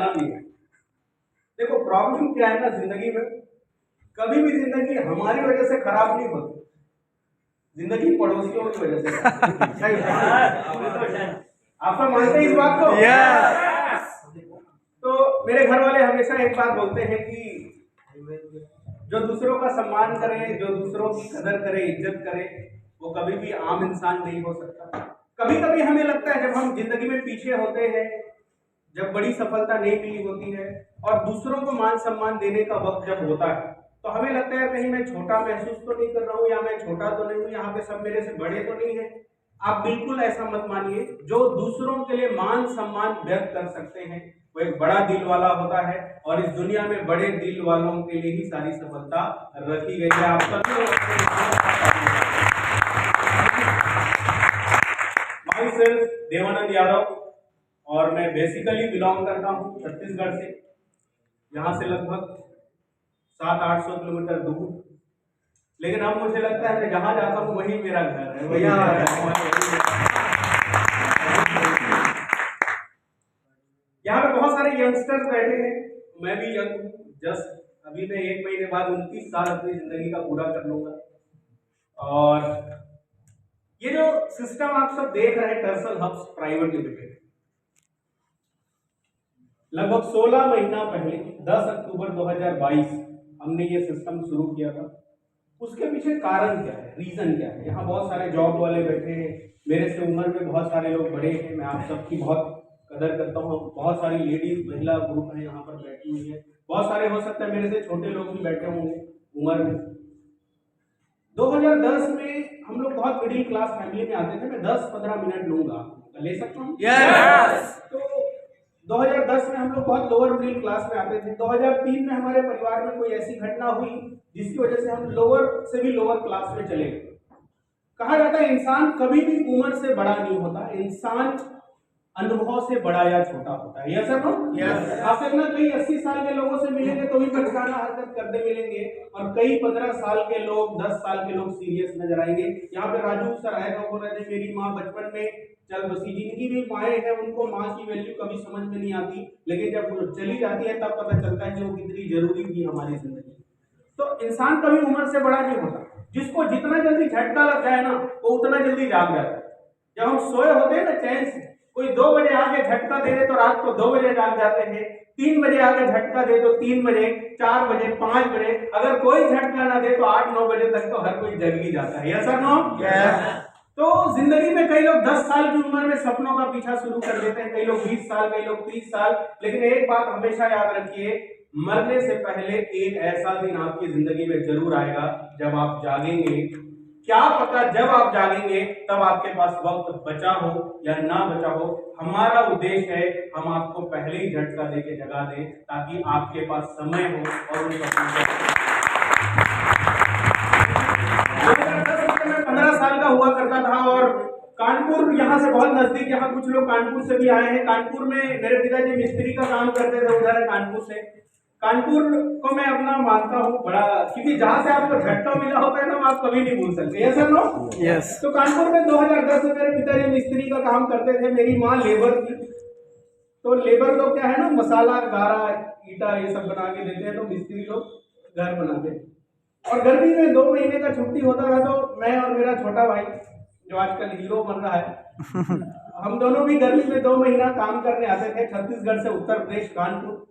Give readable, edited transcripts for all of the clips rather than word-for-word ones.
जाना भी है। देखो प्रॉब्लम क्या है ना जिंदगी में, कभी भी जिंदगी हमारी वजह से खराब नहीं होती, जिंदगी पड़ोसियों की वजह से। आप सब मानते हैं इस बात को? तो मेरे घर वाले हमेशा एक बात बोलते हैं कि जो दूसरों का सम्मान करे, जो दूसरों की कदर करे, इज्जत करे, वो कभी भी आम इंसान नहीं हो सकता। कभी कभी हमें लगता है जब हम जिंदगी में पीछे होते हैं, जब बड़ी सफलता नहीं मिली होती है और दूसरों को मान सम्मान देने का वक्त जब होता है, तो हमें लगता है कहीं मैं छोटा महसूस तो नहीं कर रहा हूँ, या मैं छोटा तो नहीं हूँ, यहाँ पे सब मेरे से बड़े तो नहीं है। आप बिल्कुल ऐसा मत मानिए। जो दूसरों के लिए मान सम्मान व्यक्त कर सकते हैं वो एक बड़ा दिल वाला होता है, और इस दुनिया में बड़े दिल वालों के लिए ही सारी सफलता रखी गई है। आप सभी लोग माई सेल्फ देवानंद यादव, और मैं बेसिकली बिलोंग करता हूँ छत्तीसगढ़ से, यहाँ से लगभग 700-800 किलोमीटर दूर। लेकिन अब मुझे लगता है मैं जहाँ जाता हूँ वही मेरा घर है, वही यहाँ पे बहुत सारे यंगस्टर्स बैठे हैं, मैं भी यंग हूँ। जस्ट अभी मैं 1 महीने बाद 29 साल अपनी जिंदगी का पूरा कर लूंगा। और ये जो सिस्टम आप सब देख रहे हैं, टर्सल हब्स प्राइवेट लिमिटेड, लगभग 16 महीना पहले 10 अक्टूबर 2022 हमने ये सिस्टम शुरू किया था। उसके पीछे कारण क्या है, रीजन क्या है? यहाँ बहुत सारे जॉब वाले बैठे हैं, मेरे से उम्र में बहुत सारे लोग बड़े हैं, मैं आप सबकी बहुत कदर करता हूँ। बहुत सारी लेडीज महिला ग्रुप है यहाँ पर बैठी हुई है, बहुत सारे हो सकता है मेरे से छोटे लोग भी बैठे होंगे उम्र में। 2010 में हम लोग बहुत मिडिल क्लास फैमिली में आते थे। मैं 10-15 मिनट लूंगा, ले सकता हूँ? तो 2010 में हम लोग बहुत लोअर मिडिल क्लास में आते थे। 2003 में हमारे परिवार में कोई ऐसी घटना हुई जिसकी वजह से हम लोअर से भी लोअर क्लास में चले गए। कहा जाता है इंसान कभी भी उम्र से बड़ा नहीं होता, इंसान अनुभव से बड़ा या छोटा होता है। Yes sir? आपसे ना कई 80 साल के लोगों से मिलेंगे तो भी बचकाना हरकत करते मिलेंगे, और कई 15 साल के लोग, 10 साल के लोग सीरियस नजर आएंगे। यहाँ पे राजू सर आए थे, बोल रहे थे मेरी माँ बचपन में चल बसी। जिनकी भी माएँ हैं उनको माँ की वैल्यू कभी समझ में नहीं आती, लेकिन जब चली जाती है तब पता चलता है कि वो कितनी जरूरी थी हमारी जिंदगी। तो इंसान कभी उम्र से बड़ा नहीं होता। जिसको जितना जल्दी झटका लग जाए ना वो उतना जल्दी जाग जाता है। जब हम सोए होते हैं ना चैन से, कोई 2 बजे आके झटका दे दे तो रात को 2 बजे जाग जाते हैं, 3 बजे आके झटका दे तो 3 बजे, 4 बजे, 5 बजे, अगर कोई झटका ना दे तो 8-9 बजे तक तो हर कोई जग ही जाता है। Yes sir? नो? तो जिंदगी में कई लोग 10 साल की उम्र में सपनों का पीछा शुरू कर देते हैं, कई लोग 20 साल, कई लोग 30 साल। लेकिन एक बात हमेशा याद रखिए, मरने से पहले एक ऐसा दिन आपकी जिंदगी में जरूर आएगा जब आप जागेंगे। क्या पता जब आप जागेंगे तब आपके पास वक्त बचा हो या ना बचा हो। हमारा उद्देश्य है हम आपको पहले ही झटका देके जगा दें ताकि आपके पास समय हो और उन 15 साल का हुआ करता था, और कानपुर यहाँ से बहुत नजदीक, यहाँ कुछ लोग कानपुर से भी आए हैं। कानपुर में मेरे पिताजी मिस्त्री का काम करते थे, उधर है कानपुर से। कानपुर को मैं अपना मानता हूँ बड़ा, क्योंकि जहां से आपको झटका मिला होता है ना आप कभी नहीं भूल सकते। Yes sir? नो? यस। तो कानपुर में 2010 में मेरे पिताजी मिस्त्री का काम करते थे, मेरी माँ लेबर थी। तो लेबर लोग क्या है ना, मसाला, गारा, ईटा ये सब बना के देते हैं, तो मिस्त्री लोग घर बनाते हैं। और गर्मी में 2 महीने का छुट्टी होता था तो मैं और मेरा छोटा भाई जो आजकल हीरो बन रहा है हम दोनों भी गर्मी में 2 महीना काम करने आते थे छत्तीसगढ़ से उत्तर प्रदेश कानपुर।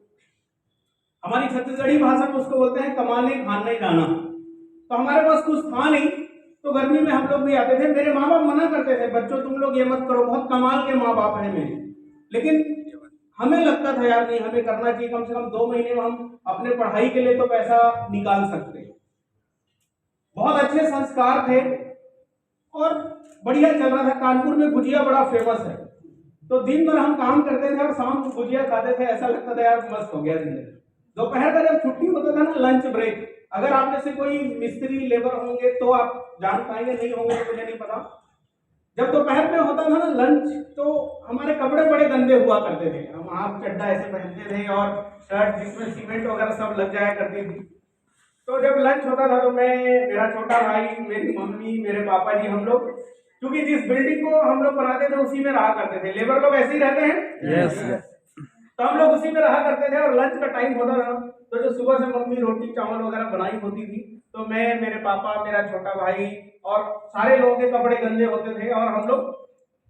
हमारी छत्तीसगढ़ी भाषा में उसको बोलते हैं कमाने खाने जाना। तो हमारे पास कुछ था नहीं, तो गर्मी में हम लोग भी आते थे। मेरे माँ बाप मना करते थे, बच्चों तुम लोग ये मत करो, बहुत कमाल के माँ बाप हैं मेरे। लेकिन हमें लगता था यार नहीं, हमें करना चाहिए, कम से कम 2 महीने में हम अपने पढ़ाई के लिए तो पैसा निकाल सकते हैं। बहुत अच्छे संस्कार थे और बढ़िया चल रहा था। कानपुर में गुजिया बड़ा फेमस है, तो दिन भर हम काम करते थे और शाम को गुजिया खाते थे। ऐसा लगता था यार मस्त हो गया जिंदगी। दोपहर का जब छुट्टी होता था ना, लंच ब्रेक, अगर आप में से कोई मिस्त्री लेबर होंगे तो आप जान पाएंगे, नहीं होंगे तो मुझे नहीं पता। जब दोपहर में होता था ना लंच, तो हमारे कपड़े बड़े गंदे हुआ करते थे। हम हाफ चड्डा ऐसे पहनते थे और शर्ट जिसमें सीमेंट वगैरह सब लग जाया करती थी। तो जब लंच होता था तो मैं, मेरा छोटा भाई, मेरी मम्मी, मेरे पापा जी, हम लोग, क्योंकि जिस बिल्डिंग को हम लोग बनाते थे उसी में रहा करते थे। लेबर लोग ऐसे ही रहते हैं। yes. तो हम लोग उसी में रहा करते थे। और लंच का टाइम होता था तो जो सुबह से मम्मी रोटी चावल वगैरह बनाई होती थी तो मैं, मेरे पापा, मेरा छोटा भाई और सारे लोगों के कपड़े गंदे होते थे और हम लोग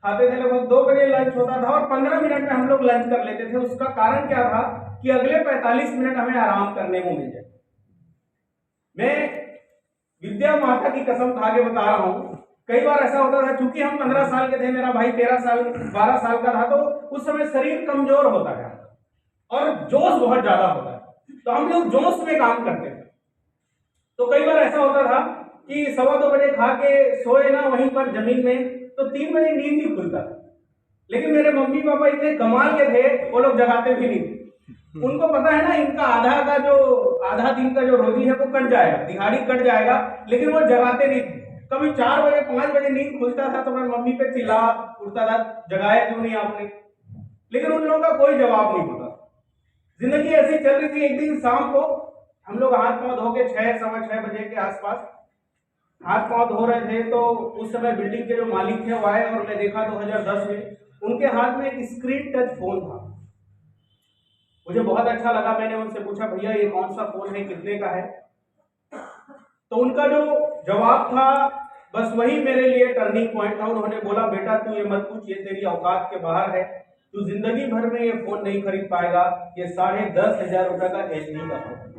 खाते थे। लगभग 2 बजे लंच होता था और 15 मिनट में हम लोग लंच कर लेते थे। उसका कारण क्या था कि अगले 45 मिनट हमें आराम करने को मिल जाए। मैं विद्या माता की कसम खा के बता रहा हूँ, कई बार ऐसा होता था, क्योंकि हम 15 साल के थे, मेरा भाई 12 साल का था, तो उस समय शरीर कमजोर होता है और जोश बहुत ज्यादा होता है, तो हम लोग जोश में काम करते थे। तो कई बार ऐसा होता था कि 2:15 बजे खा के सोए ना वहीं पर जमीन में, तो 3 बजे नींद नहीं खुलता था। लेकिन मेरे मम्मी पापा इतने कमाल के थे, वो लोग जगाते भी नहीं। उनको पता है ना, इनका आधा दिन का जो रोजी है वो कट जाएगा, दिहाड़ी कट जाएगा, लेकिन वो जगाते नहीं थे। कभी 4 बजे 5 बजे नींद खुलता था तो मैं मम्मी पे चिल्ला उठता था, जगाया क्यों नहीं आपने। लेकिन उन लोगों का कोई जवाब नहीं होता। जिंदगी ऐसी चल रही थी। एक दिन शाम को हम लोग हाथ पांव धो के 6-6:15 बजे के आसपास हाथ पांव धो रहे थे, तो उस समय बिल्डिंग के जो मालिक थे वो आए और मैं देखा 2010 में उनके हाथ में एक स्क्रीन टच फोन था। मुझे बहुत अच्छा लगा। मैंने उनसे पूछा, भैया ये कौन सा फोन है, कितने का है? तो उनका जो जवाब था बस वही मेरे लिए टर्निंग पॉइंट था। उन्होंने बोला, बेटा तू ये मत पूछ, ये तेरी औकात के बाहर है, तू जिंदगी भर में ये फोन नहीं खरीद पाएगा। ये 10,500 रुपए का एचडी का फोन।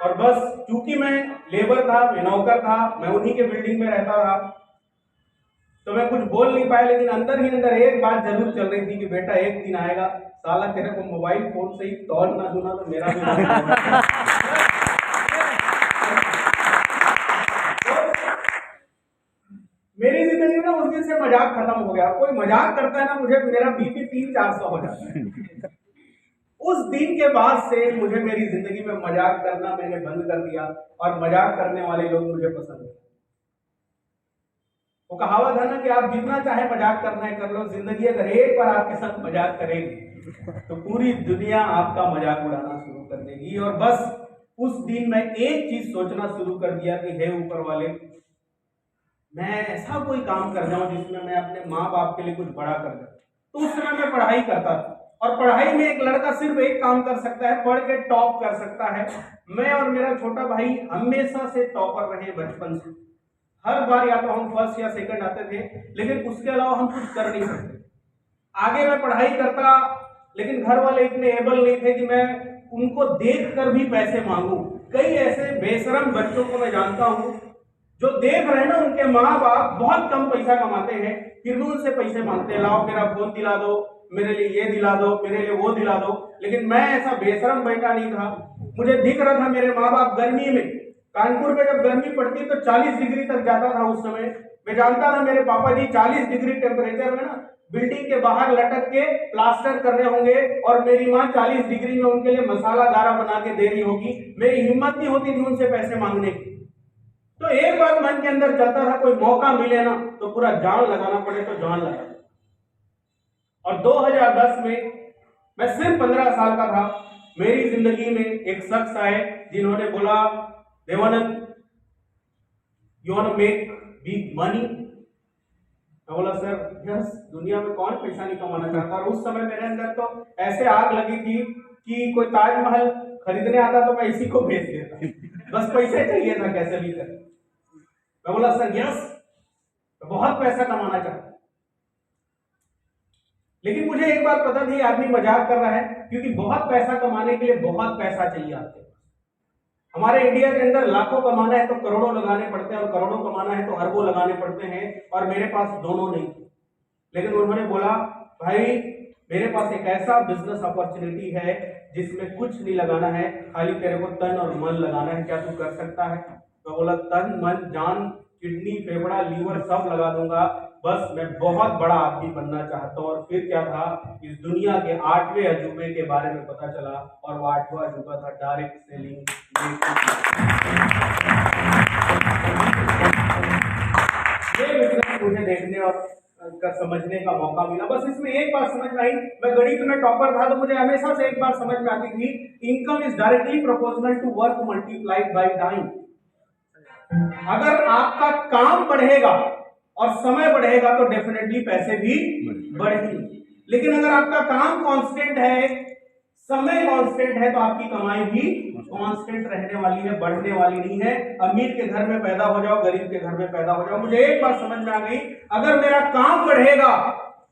और बस क्योंकि मैं लेबर था, मैं नौकर था, मैं उन्हीं के बिल्डिंग में रहता था, तो मैं कुछ बोल नहीं पाया। लेकिन अंदर ही अंदर एक बात जरूर चल रही थी कि बेटा एक दिन आएगा, साला तेरे को मोबाइल फोन से ही तौल ना दूना तो मेरा भी मेरी जिंदगी में उस दिन से मजाक खत्म हो गया। कोई मजाक करता है ना, मुझे मेरा बीपी 300-400 हो जाता है। उस दिन के बाद से मुझे मेरी जिंदगी में मजाक करना मैंने बंद कर दिया और मजाक करने वाले लोग मुझे पसंद है। वो कहावत है ना कि आप जितना चाहे मजाक करना है कर लो, जिंदगी अगर एक बार आपके साथ मजाक करेगी तो पूरी दुनिया आपका मजाक उड़ाना शुरू कर देगी। और बस उस दिन मैं एक चीज सोचना शुरू कर दिया कि हे ऊपर वाले, मैं ऐसा कोई काम कर जाऊं जिसमें मैं अपने माँ बाप के लिए कुछ बड़ा कर जाऊं। तो उस समय मैं पढ़ाई करता था और पढ़ाई में एक लड़का सिर्फ एक काम कर सकता है, पढ़ के टॉप कर सकता है। मैं और मेरा छोटा भाई हमेशा से टॉपर रहे बचपन से। हर बार या तो हम फर्स्ट या सेकंड आते थे, लेकिन उसके अलावा हम कुछ कर नहीं सकते। आगे मैं पढ़ाई करता, लेकिन घर वाले इतने एबल नहीं थे कि मैं उनको देख कर भी पैसे मांगू। कई ऐसे बेशरम बच्चों को मैं जानता हूं जो देख रहे हैं ना, उनके माँ बाप बहुत कम पैसा कमाते हैं, फिर भी उनसे पैसे मांगते हैं, लाओ मेरा फोन दिला दो, मेरे लिए ये दिला दो, मेरे लिए वो दिला दो। लेकिन मैं ऐसा बेशरम बेटा नहीं था। मुझे दिख रहा था मेरे माँ बाप गर्मी में, कानपुर में जब गर्मी पड़ती तो 40 डिग्री तक जाता था उस समय। मैं जानता था मेरे पापा जी 40 डिग्री टेम्परेचर में ना बिल्डिंग के बाहर लटक के प्लास्टर कर रहे होंगे और मेरी माँ 40 डिग्री में उनके लिए मसाला गारा बना के दे रही होगी। मेरी हिम्मत नहीं होती थी उनसे पैसे मांगने की। तो एक बात मन के अंदर चलता था, कोई मौका मिले ना तो पूरा जान लगाना पड़े तो जान लगा। और 2010 में मैं सिर्फ 15 साल का था। मेरी जिंदगी में एक शख्स आए जिन्होंने बोला, Dev Anand, you want to make big money? मैं बोला, सर यस, दुनिया में कौन पैसा नहीं कमाना चाहता। और उस समय मेरे अंदर तो ऐसे आग लगी थी कि कोई ताजमहल खरीदने आता तो मैं इसी को भेज देता, बस पैसे चाहिए था कैसे भी कर। मैं बोला, सर यस, मैं बहुत पैसा कमाना चाहता। लेकिन मुझे एक बात पता थी, आदमी मजाक कर रहा है, क्योंकि बहुत पैसा कमाने के लिए बहुत पैसा चाहिए आपके पास। हमारे इंडिया के अंदर लाखों कमाना है तो करोड़ों लगाने पड़ते हैं, और करोड़ों कमाना है तो अरबों लगाने पड़ते हैं, और मेरे पास दोनों नहीं थे। लेकिन उन्होंने बोला, भाई मेरे पास एक ऐसा बिजनेस अपॉर्चुनिटी है जिसमें कुछ नहीं लगाना है, खाली तेरे को तन और मन लगाना है, क्या तू कर सकता है? तो बोला, तन मन जान किडनी फेफड़ा लीवर सब लगा दूंगा, बस मैं बहुत बड़ा आदमी बनना चाहता हूँ। और फिर क्या था, इस दुनिया के 8वें अजूबे के बारे में पता चला, और वो 8वां अजूबा था डायरेक्ट सेलिंग। ये बिजनेस मुझे देखने और समझने का मौका मिला। बस इसमें एक बात समझ में आई, मैं गणित में टॉपर था तो मुझे हमेशा से एक बात समझ में आती थी, income is directly proportional to work multiplied by time. अगर आपका काम बढ़ेगा और समय बढ़ेगा तो डेफिनेटली पैसे भी बढ़ेंगे। लेकिन अगर आपका काम कांस्टेंट है, समय कांस्टेंट है, तो आपकी कमाई भी कांस्टेंट रहने वाली है, बढ़ने वाली नहीं है। अमीर के घर में पैदा हो जाओ, गरीब के घर में पैदा हो जाओ, मुझे एक बात समझ में आ गई, अगर मेरा काम बढ़ेगा,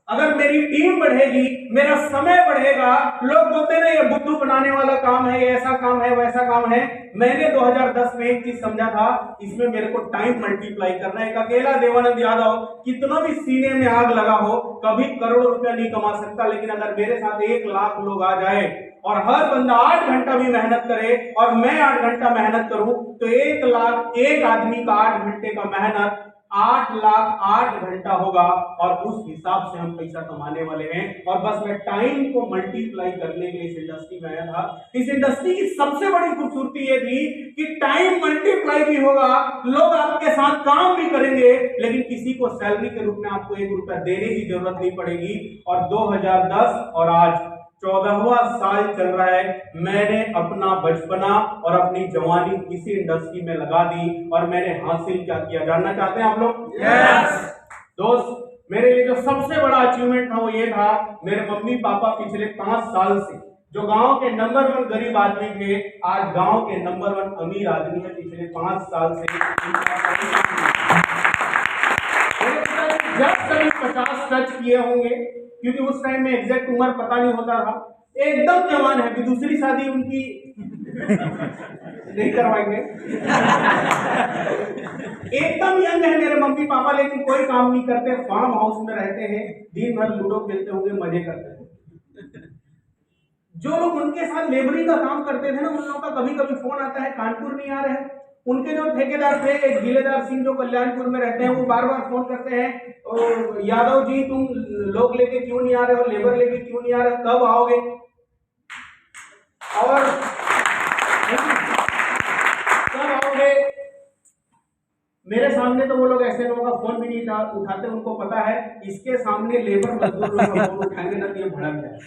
अगर मेरी टीम बढ़ेगी, मेरा समय बढ़ेगा, लोग बोलते ना ये बुद्धू बनाने वाला काम है, ये ऐसा काम है, वैसा काम है। मैंने 2010 में एक चीज समझा था, इसमें मेरे को टाइम मल्टीप्लाई करना है। एक अकेला देवानंद यादव कितना भी सीने में आग लगा हो, कभी करोड़ों रुपया नहीं कमा सकता, लेकिन अगर मेरे साथ 1 लाख लोग आ जाए और हर बंदा 8 घंटा भी मेहनत करे और मैं 8 घंटा मेहनत करूं, तो 1 लाख, एक आदमी का 8 घंटे का मेहनत 8 लाख 8 घंटा होगा, और उस हिसाब से हम पैसा कमाने वाले हैं। और बस मैं टाइम को मल्टीप्लाई करने के लिए इस इंडस्ट्री में आया था। इस इंडस्ट्री की सबसे बड़ी खूबसूरती ये थी कि टाइम मल्टीप्लाई भी होगा, लोग आपके साथ काम भी करेंगे, लेकिन किसी को सैलरी के रूप में आपको 1 रुपया देने की जरूरत नहीं पड़ेगी। और 2010 और आज 14वां साल चल रहा है, मैंने अपना बचपना और अपनी जवानी इसी इंडस्ट्री में लगा दी, और मैंने हासिल क्या किया जानना चाहते हैं आप लोग? यस दोस्त, मेरे लिए जो सबसे बड़ा अचीवमेंट था वो ये था, मेरे मम्मी पापा पिछले 5 साल से जो गांव के नंबर 1 गरीब आदमी थे, आज गांव के नंबर 1 अमीर आदमी है। पिछले 5 साल से जब कभी 50 टच किए होंगे, क्योंकि उस टाइम में एग्जैक्ट उम्र पता नहीं होता था, एकदम जवान है, कि दूसरी शादी उनकी नहीं करवाएंगे। एकदम यंग है मेरे मम्मी पापा, लेकिन कोई काम नहीं करते, फार्म हाउस में रहते हैं, दिन भर लूडो खेलते होंगे, मजे करते हैं। जो लोग उनके साथ लेबरी का काम करते थे ना, उन लोगों का कभी कभी फोन आता है, कानपुर नहीं आ रहे हैं। उनके जो ठेकेदार थे, एक गिलेदार सिंह जो कल्याणपुर में रहते हैं, वो बार बार फोन करते हैं, यादव जी तुम लोग लेके क्यों नहीं आ रहे हो, लेबर लेके क्यों नहीं आ रहे हो, कब आओगे? और कब आओगे? मेरे सामने तो वो लोग ऐसे लोगों का फोन भी नहीं उठाते, उनको पता है इसके सामने लेबर मजदूर लोग का फोन उठाएंगे ना तो ये भड़क जाए।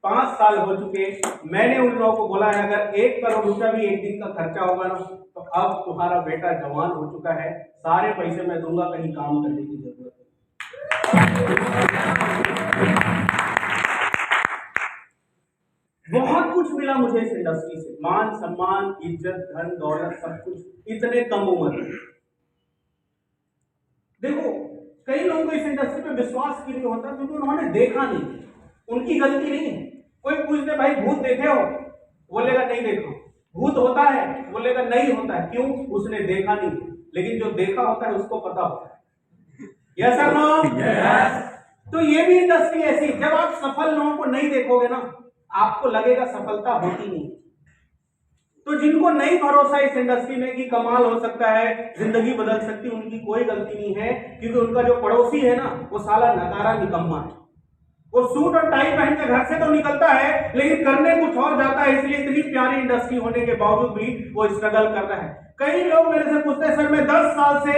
5 साल हो चुके, मैंने उन लोगों को बोला है अगर 1 करोड़ रुपया भी एक दिन का खर्चा होगा ना, तो अब तुम्हारा बेटा जवान हो चुका है, सारे पैसे मैं दूंगा, कहीं काम करने की जरूरत नहीं। बहुत कुछ मिला मुझे इस इंडस्ट्री से, मान सम्मान, इज्जत, धन दौलत, सब कुछ, इतने कम उम्र में। देखो, कई लोगों को इस इंडस्ट्री पे विश्वास क्यों नहीं होता, क्योंकि उन्होंने देखा नहीं। उनकी गलती नहीं है। कोई पूछ दे भाई भूत देखे हो, बोलेगा नहीं देखा। भूत होता है, बोलेगा नहीं होता है। क्यों? उसने देखा नहीं। लेकिन जो देखा होता है उसको पता होता है। यस और नो? तो ये भी इंडस्ट्री ऐसी, जब आप सफल लोगों को नहीं देखोगे ना, आपको लगेगा सफलता होती नहीं। तो जिनको नहीं भरोसा इस इंडस्ट्री में कि कमाल हो सकता है, जिंदगी बदल सकती है, उनकी कोई गलती नहीं है, क्योंकि उनका जो पड़ोसी है ना, वो साला नकारा निकम्मा है। वो सूट और टाई पहन के घर से तो निकलता है, लेकिन करने कुछ और जाता है। इसलिए इतनी प्यारी इंडस्ट्री होने के बावजूद भी वो स्ट्रगल कर रहा है। कई लोग मेरे से पूछते हैं, सर मैं 10 साल से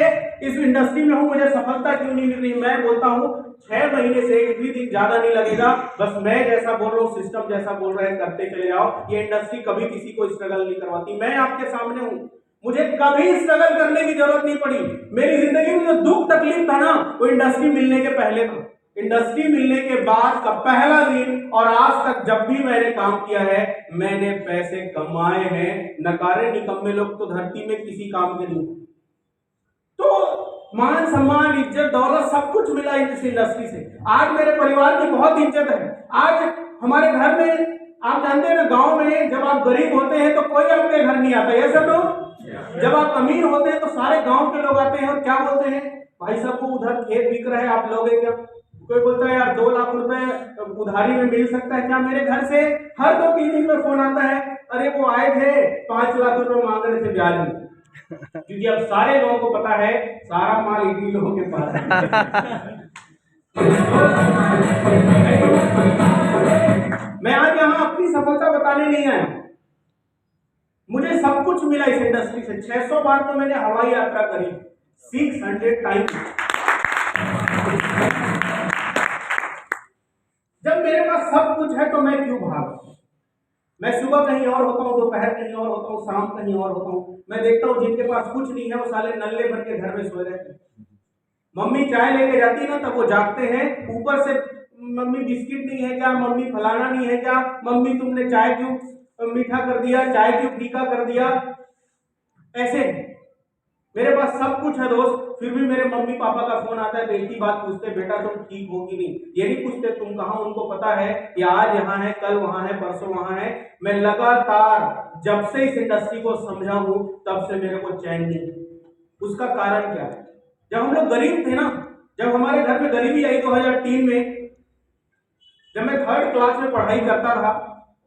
इस इंडस्ट्री में हूं, मुझे सफलता क्यों नहीं मिल रही? मैं बोलता हूं 6 महीने से एक भी दिन ज्यादा नहीं लगेगा, बस मैं जैसा बोल रहा हूँ, सिस्टम जैसा बोल रहा है, करते चले जाओ। ये इंडस्ट्री कभी किसी को स्ट्रगल नहीं करवाती। मैं आपके सामने हूं, मुझे कभी स्ट्रगल करने की जरूरत नहीं पड़ी। मेरी जिंदगी में जो दुख तकलीफ था ना, वो इंडस्ट्री मिलने के पहले था। इंडस्ट्री मिलने के बाद का पहला दिन और आज तक जब भी मैंने काम किया है, मैंने पैसे कमाए हैं। नकारे निकम्मे लोग तो धरती में किसी काम के नहीं। तो मान सम्मान, इज्जत, दौलत सब कुछ मिला इस इंडस्ट्री से। आज मेरे परिवार की बहुत इज्जत है। आज हमारे घर में, आप जानते हैं ना, गांव में जब आप गरीब होते हैं तो कोई आपके घर नहीं आता, ये सब लोग। जब आप अमीर होते हैं तो सारे गांव के लोग आते हैं और क्या बोलते हैं, भाई साहब को उधर खेत बिक रहा है, आप लोगे क्या? कोई बोलता है यार 2 लाख रुपए उधारी में मिल सकता है क्या? मेरे घर से हर 2-3 दिन में फोन आता है, अरे वो आए थे 5 लाख रुपए मांग रहे थे ब्याज में। क्योंकि अब सारे लोगों को पता है सारा माल इन्हीं लोगों के पास है। मैं आज यहाँ अपनी सफलता बताने नहीं आया। मुझे सब कुछ मिला इस इंडस्ट्री से। 600 बार तो मैंने हवाई यात्रा करी, 600 टाइम्स। जब मेरे पास सब कुछ है तो मैं क्यों भागूं? मैं सुबह कहीं और होता हूँ, दोपहर कहीं और होता हूँ, शाम कहीं और होता हूँ। मैं देखता हूँ जिनके पास कुछ नहीं है वो साले नल्ले भर के घर में सोए रहते हैं। मम्मी चाय लेके जाती ना, तब वो जागते हैं, ऊपर से मम्मी बिस्किट नहीं है क्या, मम्मी फलाना नहीं है क्या, मम्मी तुमने चाय क्यों मीठा कर दिया, चाय क्यों फीका कर दिया। ऐसे मेरे पास सब कुछ है दोस्त, फिर भी मेरे मम्मी पापा का फोन आता है तो एक ही बात पूछते, बेटा तुम ठीक हो कि नहीं। ये नहीं पूछते तुम कहाँ, उनको पता है कि आज यहाँ है, कल वहां है, परसों वहां है। मैं लगातार जब से इस इंडस्ट्री को समझा हूं तब से मेरे को चैन नहीं। उसका कारण क्या है? जब हम लोग गरीब थे ना, जब हमारे घर में गरीबी आई 2003 में, जब मैं 3rd क्लास में पढ़ाई करता था,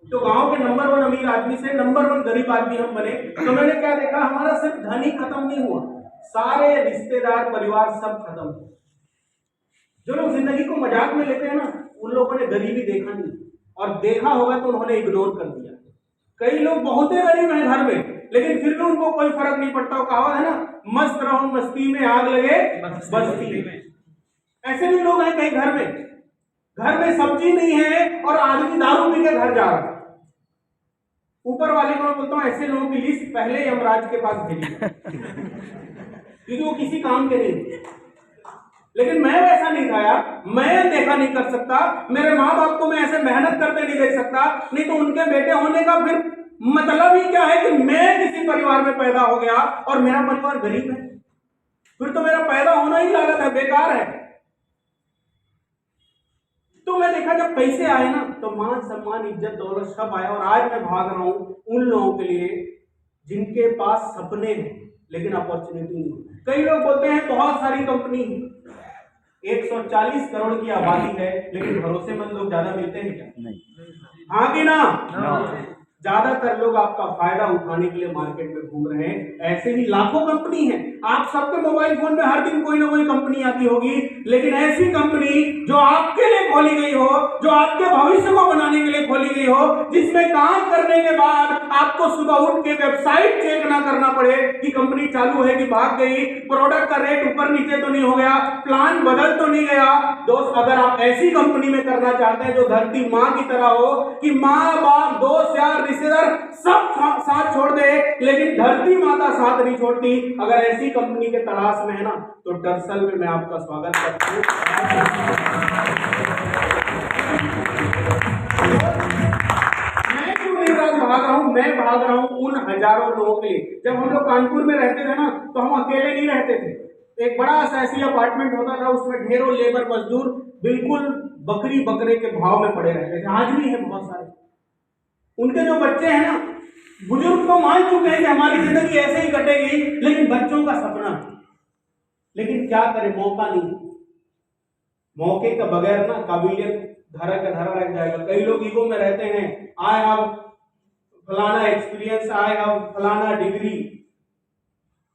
तो गांव के नंबर 1 अमीर आदमी से नंबर 1 गरीब आदमी हम बने। तो मैंने क्या देखा, हमारा सिर्फ धन ही खत्म नहीं हुआ, सारे रिश्तेदार परिवार सब खत्म हुए। जो लोग जिंदगी को मजाक में लेते हैं ना, उन लोगों ने गरीबी देखा नहीं, और देखा होगा तो उन्होंने इग्नोर कर दिया। कई लोग बहुत ही गरीब हैं घर में, लेकिन फिर भी उनको कोई फर्क नहीं पड़ता। कहावत है ना, मस्त रहो मस्ती में, आग लगे बस्ती में। ऐसे भी लोग हैं कई घर में सब्जी नहीं है और आदमी दारू पी के घर जा रहा है। ऊपर वाले को मैं बोलता हूं, ऐसे लोगों की लिस्ट पहले यमराज के पास भेजी क्योंकि वो किसी काम के नहीं। लेकिन मैं वैसा नहीं था यार, मैं देखा नहीं कर सकता, मेरे माँ बाप को मैं ऐसे मेहनत करते नहीं देख सकता। नहीं तो उनके बेटे होने का फिर मतलब ही क्या है कि मैं किसी परिवार में पैदा हो गया और मेरा परिवार गरीब है, फिर तो मेरा पैदा होना ही लागत है, बेकार है। तो मैं देखा जब पैसे आए ना, तो मान सम्मान इज्जत दौलत सब आया, और आज मैं भाग रहा हूं उन लोगों के लिए जिनके पास सपने हैं लेकिन अपॉर्चुनिटी नहीं। कई लोग बोलते हैं बहुत सारी कंपनी है, 140 करोड़ की आबादी है, लेकिन भरोसेमंद लोग ज्यादा मिलते हैं क्या? नहीं। हाँ कि ना? ज्यादातर लोग आपका फायदा उठाने के लिए मार्केट में घूम रहे हैं। ऐसे ही लाखों कंपनी है, आप सबके मोबाइल फोन में हर दिन कोई ना कोई कंपनी आती होगी, लेकिन ऐसी कंपनी जो आपके लिए खोली गई हो, जो आपके भविष्य को बनाने के लिए खोली गई हो, जिसमें काम करने के बाद आपको सुबह उठ के वेबसाइट चेक ना करना पड़े कि कंपनी चालू है कि भाग गई, प्रोडक्ट का रेट ऊपर नीचे तो नहीं हो गया, प्लान बदल तो नहीं गया। दोस्त, अगर आप ऐसी कंपनी में करना चाहते हैं जो धरती माँ की तरह हो, कि माँ बाप दोस्त यार रिश्तेदार सब साथ छोड़ दे, लेकिन धरती माता साथ नहीं छोड़ती, अगर ऐसी कंपनी के तलाश में है ना, तो दरअसल में मैं आपका स्वागत करता हूं। मैं क्यों नहीं भाग रहा हूं? मैं भाग रहा हूं उन हजारों लोगों के लिए। जब हम लोग कानपुर में रहते थे ना, तो हम अकेले नहीं रहते थे। एक बड़ा सा ऐसी अपार्टमेंट होता था, उसमें ढेरों लेबर मजदूर बिल्कुल बकरी बकरे के भाव में पड़े रहते थे। आज भी है बहुत सारे। उनके जो बच्चे हैं ना, बुजुर्ग तो मान चुके हैं कि हमारी जिंदगी ऐसे ही कटेगी, लेकिन बच्चों का सपना, लेकिन क्या करें, मौका नहीं। मौके के बगैर ना काबिलियत धरा का धरा रह जाएगा। कई लोग ईगो में रहते हैं, आई हैव फलाना एक्सपीरियंस, आई हैव फलाना degree,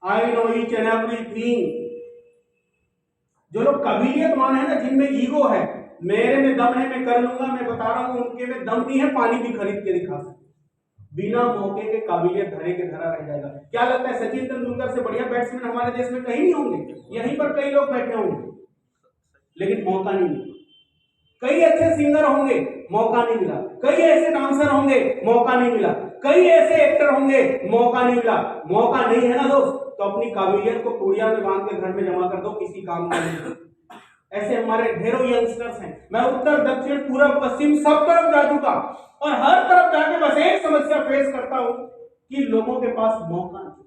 I know each and everything. जो लोग काबिलियतवान है ना, जिनमें ईगो है, मेरे में दम है, मैं कर लूंगा, मैं बता रहा हूं, उनके में दम नहीं है, पानी भी खरीद के दिखा सकते। बिना मौके के काबिलियत धरे के धरा रह जाएगा। क्या लगता है सचिन तेंदुलकर से बढ़िया बैट्समैन हमारे देश में कहीं नहीं होंगे? यहीं पर कई लोग बैठे होंगे, लेकिन मौका नहीं मिला। कई अच्छे सिंगर होंगे, मौका नहीं मिला। कई ऐसे डांसर होंगे, मौका नहीं मिला। कई ऐसे एक्टर होंगे, मौका नहीं मिला। मौका नहीं है ना दोस्त, तो अपनी काबिलियत को पुड़िया में बांध के घर में जमा कर दो, किसी काम का नहीं। ऐसे हमारे ढेरों यंगस्टर्स हैं। मैं उत्तर दक्षिण पूर्व पश्चिम सब तरफ जा चुका, और हर तरफ जाके बस एक समस्या फेस करता हूं कि लोगों के पास मौका नहीं।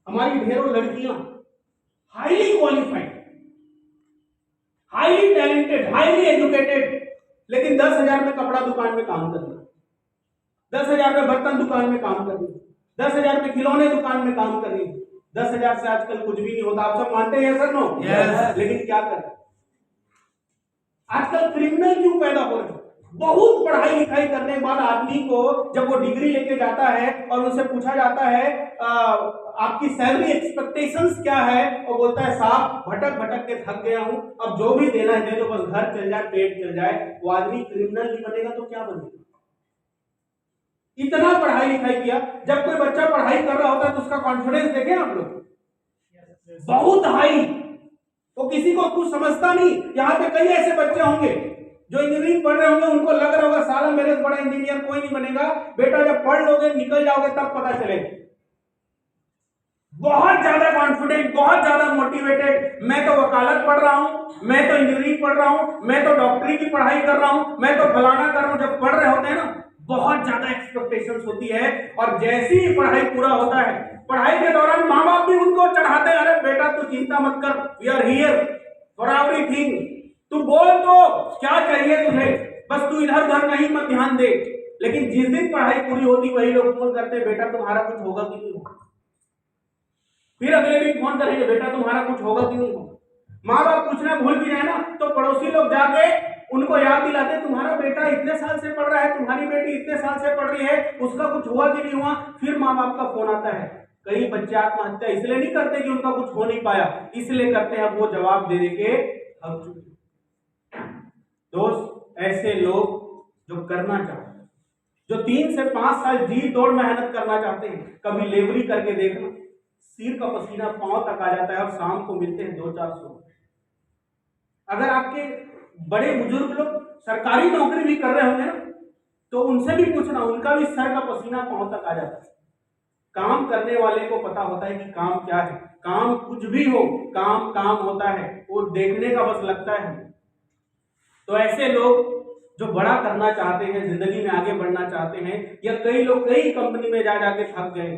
हमारी ढेरों लड़कियां highly qualified, highly talented, highly educated, लेकिन 10,000 में कपड़ा दुकान में काम कर रही, 10,000 में बर्तन दुकान में काम कर रही, 10,000 में खिलौने दुकान में काम कर रही। 10,000 से आजकल कुछ भी नहीं होता, आप सब मानते हैं सर? नो। लेकिन क्या करें, आजकल क्रिमिनल क्यों पैदा हो रहे हैं? बहुत पढ़ाई लिखाई करने के बाद आदमी को जब वो डिग्री लेके जाता है और उनसे पूछा जाता है आपकी सैलरी एक्सपेक्टेशंस क्या है, और बोलता है साहब भटक भटक के थक गया हूं, अब जो भी देना है दे दो, बस घर चल जाए, पेट चल जाए। वो आदमी क्रिमिनल नहीं बनेगा तो क्या बनेगा? इतना पढ़ाई लिखाई किया। जब कोई बच्चा पढ़ाई कर रहा होता है तो उसका कॉन्फिडेंस देखें आप लोग, बहुत हाई, वो किसी को कुछ समझता नहीं। यहाँ पे कई ऐसे बच्चे होंगे जो इंजीनियरिंग पढ़ रहे होंगे, उनको लग रहा होगा साला मेरे से बड़ा इंजीनियर कोई नहीं बनेगा। बेटा जब पढ़ लोगे, निकल जाओगे, तब पता चलेगा। बहुत ज्यादा कॉन्फिडेंट, बहुत ज्यादा मोटिवेटेड, मैं तो वकालत पढ़ रहा हूं, मैं तो इंजीनियरिंग पढ़ रहा हूं, मैं तो डॉक्टरी की पढ़ाई कर रहा हूं, मैं तो फलाना कर रहा हूं। जब पढ़ रहे होते हैं ना, बहुत ज्यादा एक्सपेक्टेशंस होती है, और जैसी ही पढ़ाई पूरा होता है, पढ़ाई के दौरान माँ बाप भी उनको चढ़ाते हैं, अरे बेटा तू चिंता मत कर, we are here for everything, तू बोल तो क्या चाहिए तुझे, बस तू इधर उधर कहीं मत ध्यान दे। लेकिन जिस दिन पढ़ाई पूरी होती वही लोग फोन करते हैं, बेटा तुम्हारा कुछ होगा कि नहीं होगा। फिर अगले दिन फोन करेंगे, बेटा तुम्हारा कुछ होगा कि नहीं होगा। माँ बाप पूछना भूल भी जाए ना, तो पड़ोसी लोग जाके उनको याद दिलाते, तुम्हारा बेटा इतने साल से पढ़ रहा है, तुम्हारी बेटी इतने साल से पढ़ रही है, उसका कुछ हुआ कि नहीं हुआ। फिर माँ बाप का फोन आता है। कई बच्चे आत्महत्या इसलिए नहीं करते कि उनका कुछ हो नहीं पाया, इसलिए करते हैं वो जवाब दे के थक चुके। दोस्त, ऐसे लोग जो करना चाहते हैं, जो 3 से 5 साल जी तोड़ मेहनत करना चाहते हैं, कभी लेबरी करके देखना, सिर का पसीना पांव तक आ जाता है और शाम को मिलते हैं 2-400। अगर आपके बड़े बुजुर्ग लोग सरकारी नौकरी भी कर रहे होंगे ना, तो उनसे भी पूछना, उनका भी सर का पसीना पांव तक आ जाता है। काम करने वाले को पता होता है कि काम क्या है। काम कुछ भी हो, काम काम होता है, वो देखने का बस लगता है। तो ऐसे लोग जो बड़ा करना चाहते हैं, जिंदगी में आगे बढ़ना चाहते हैं, या कई लोग कई कंपनी में जा जाके थक गए,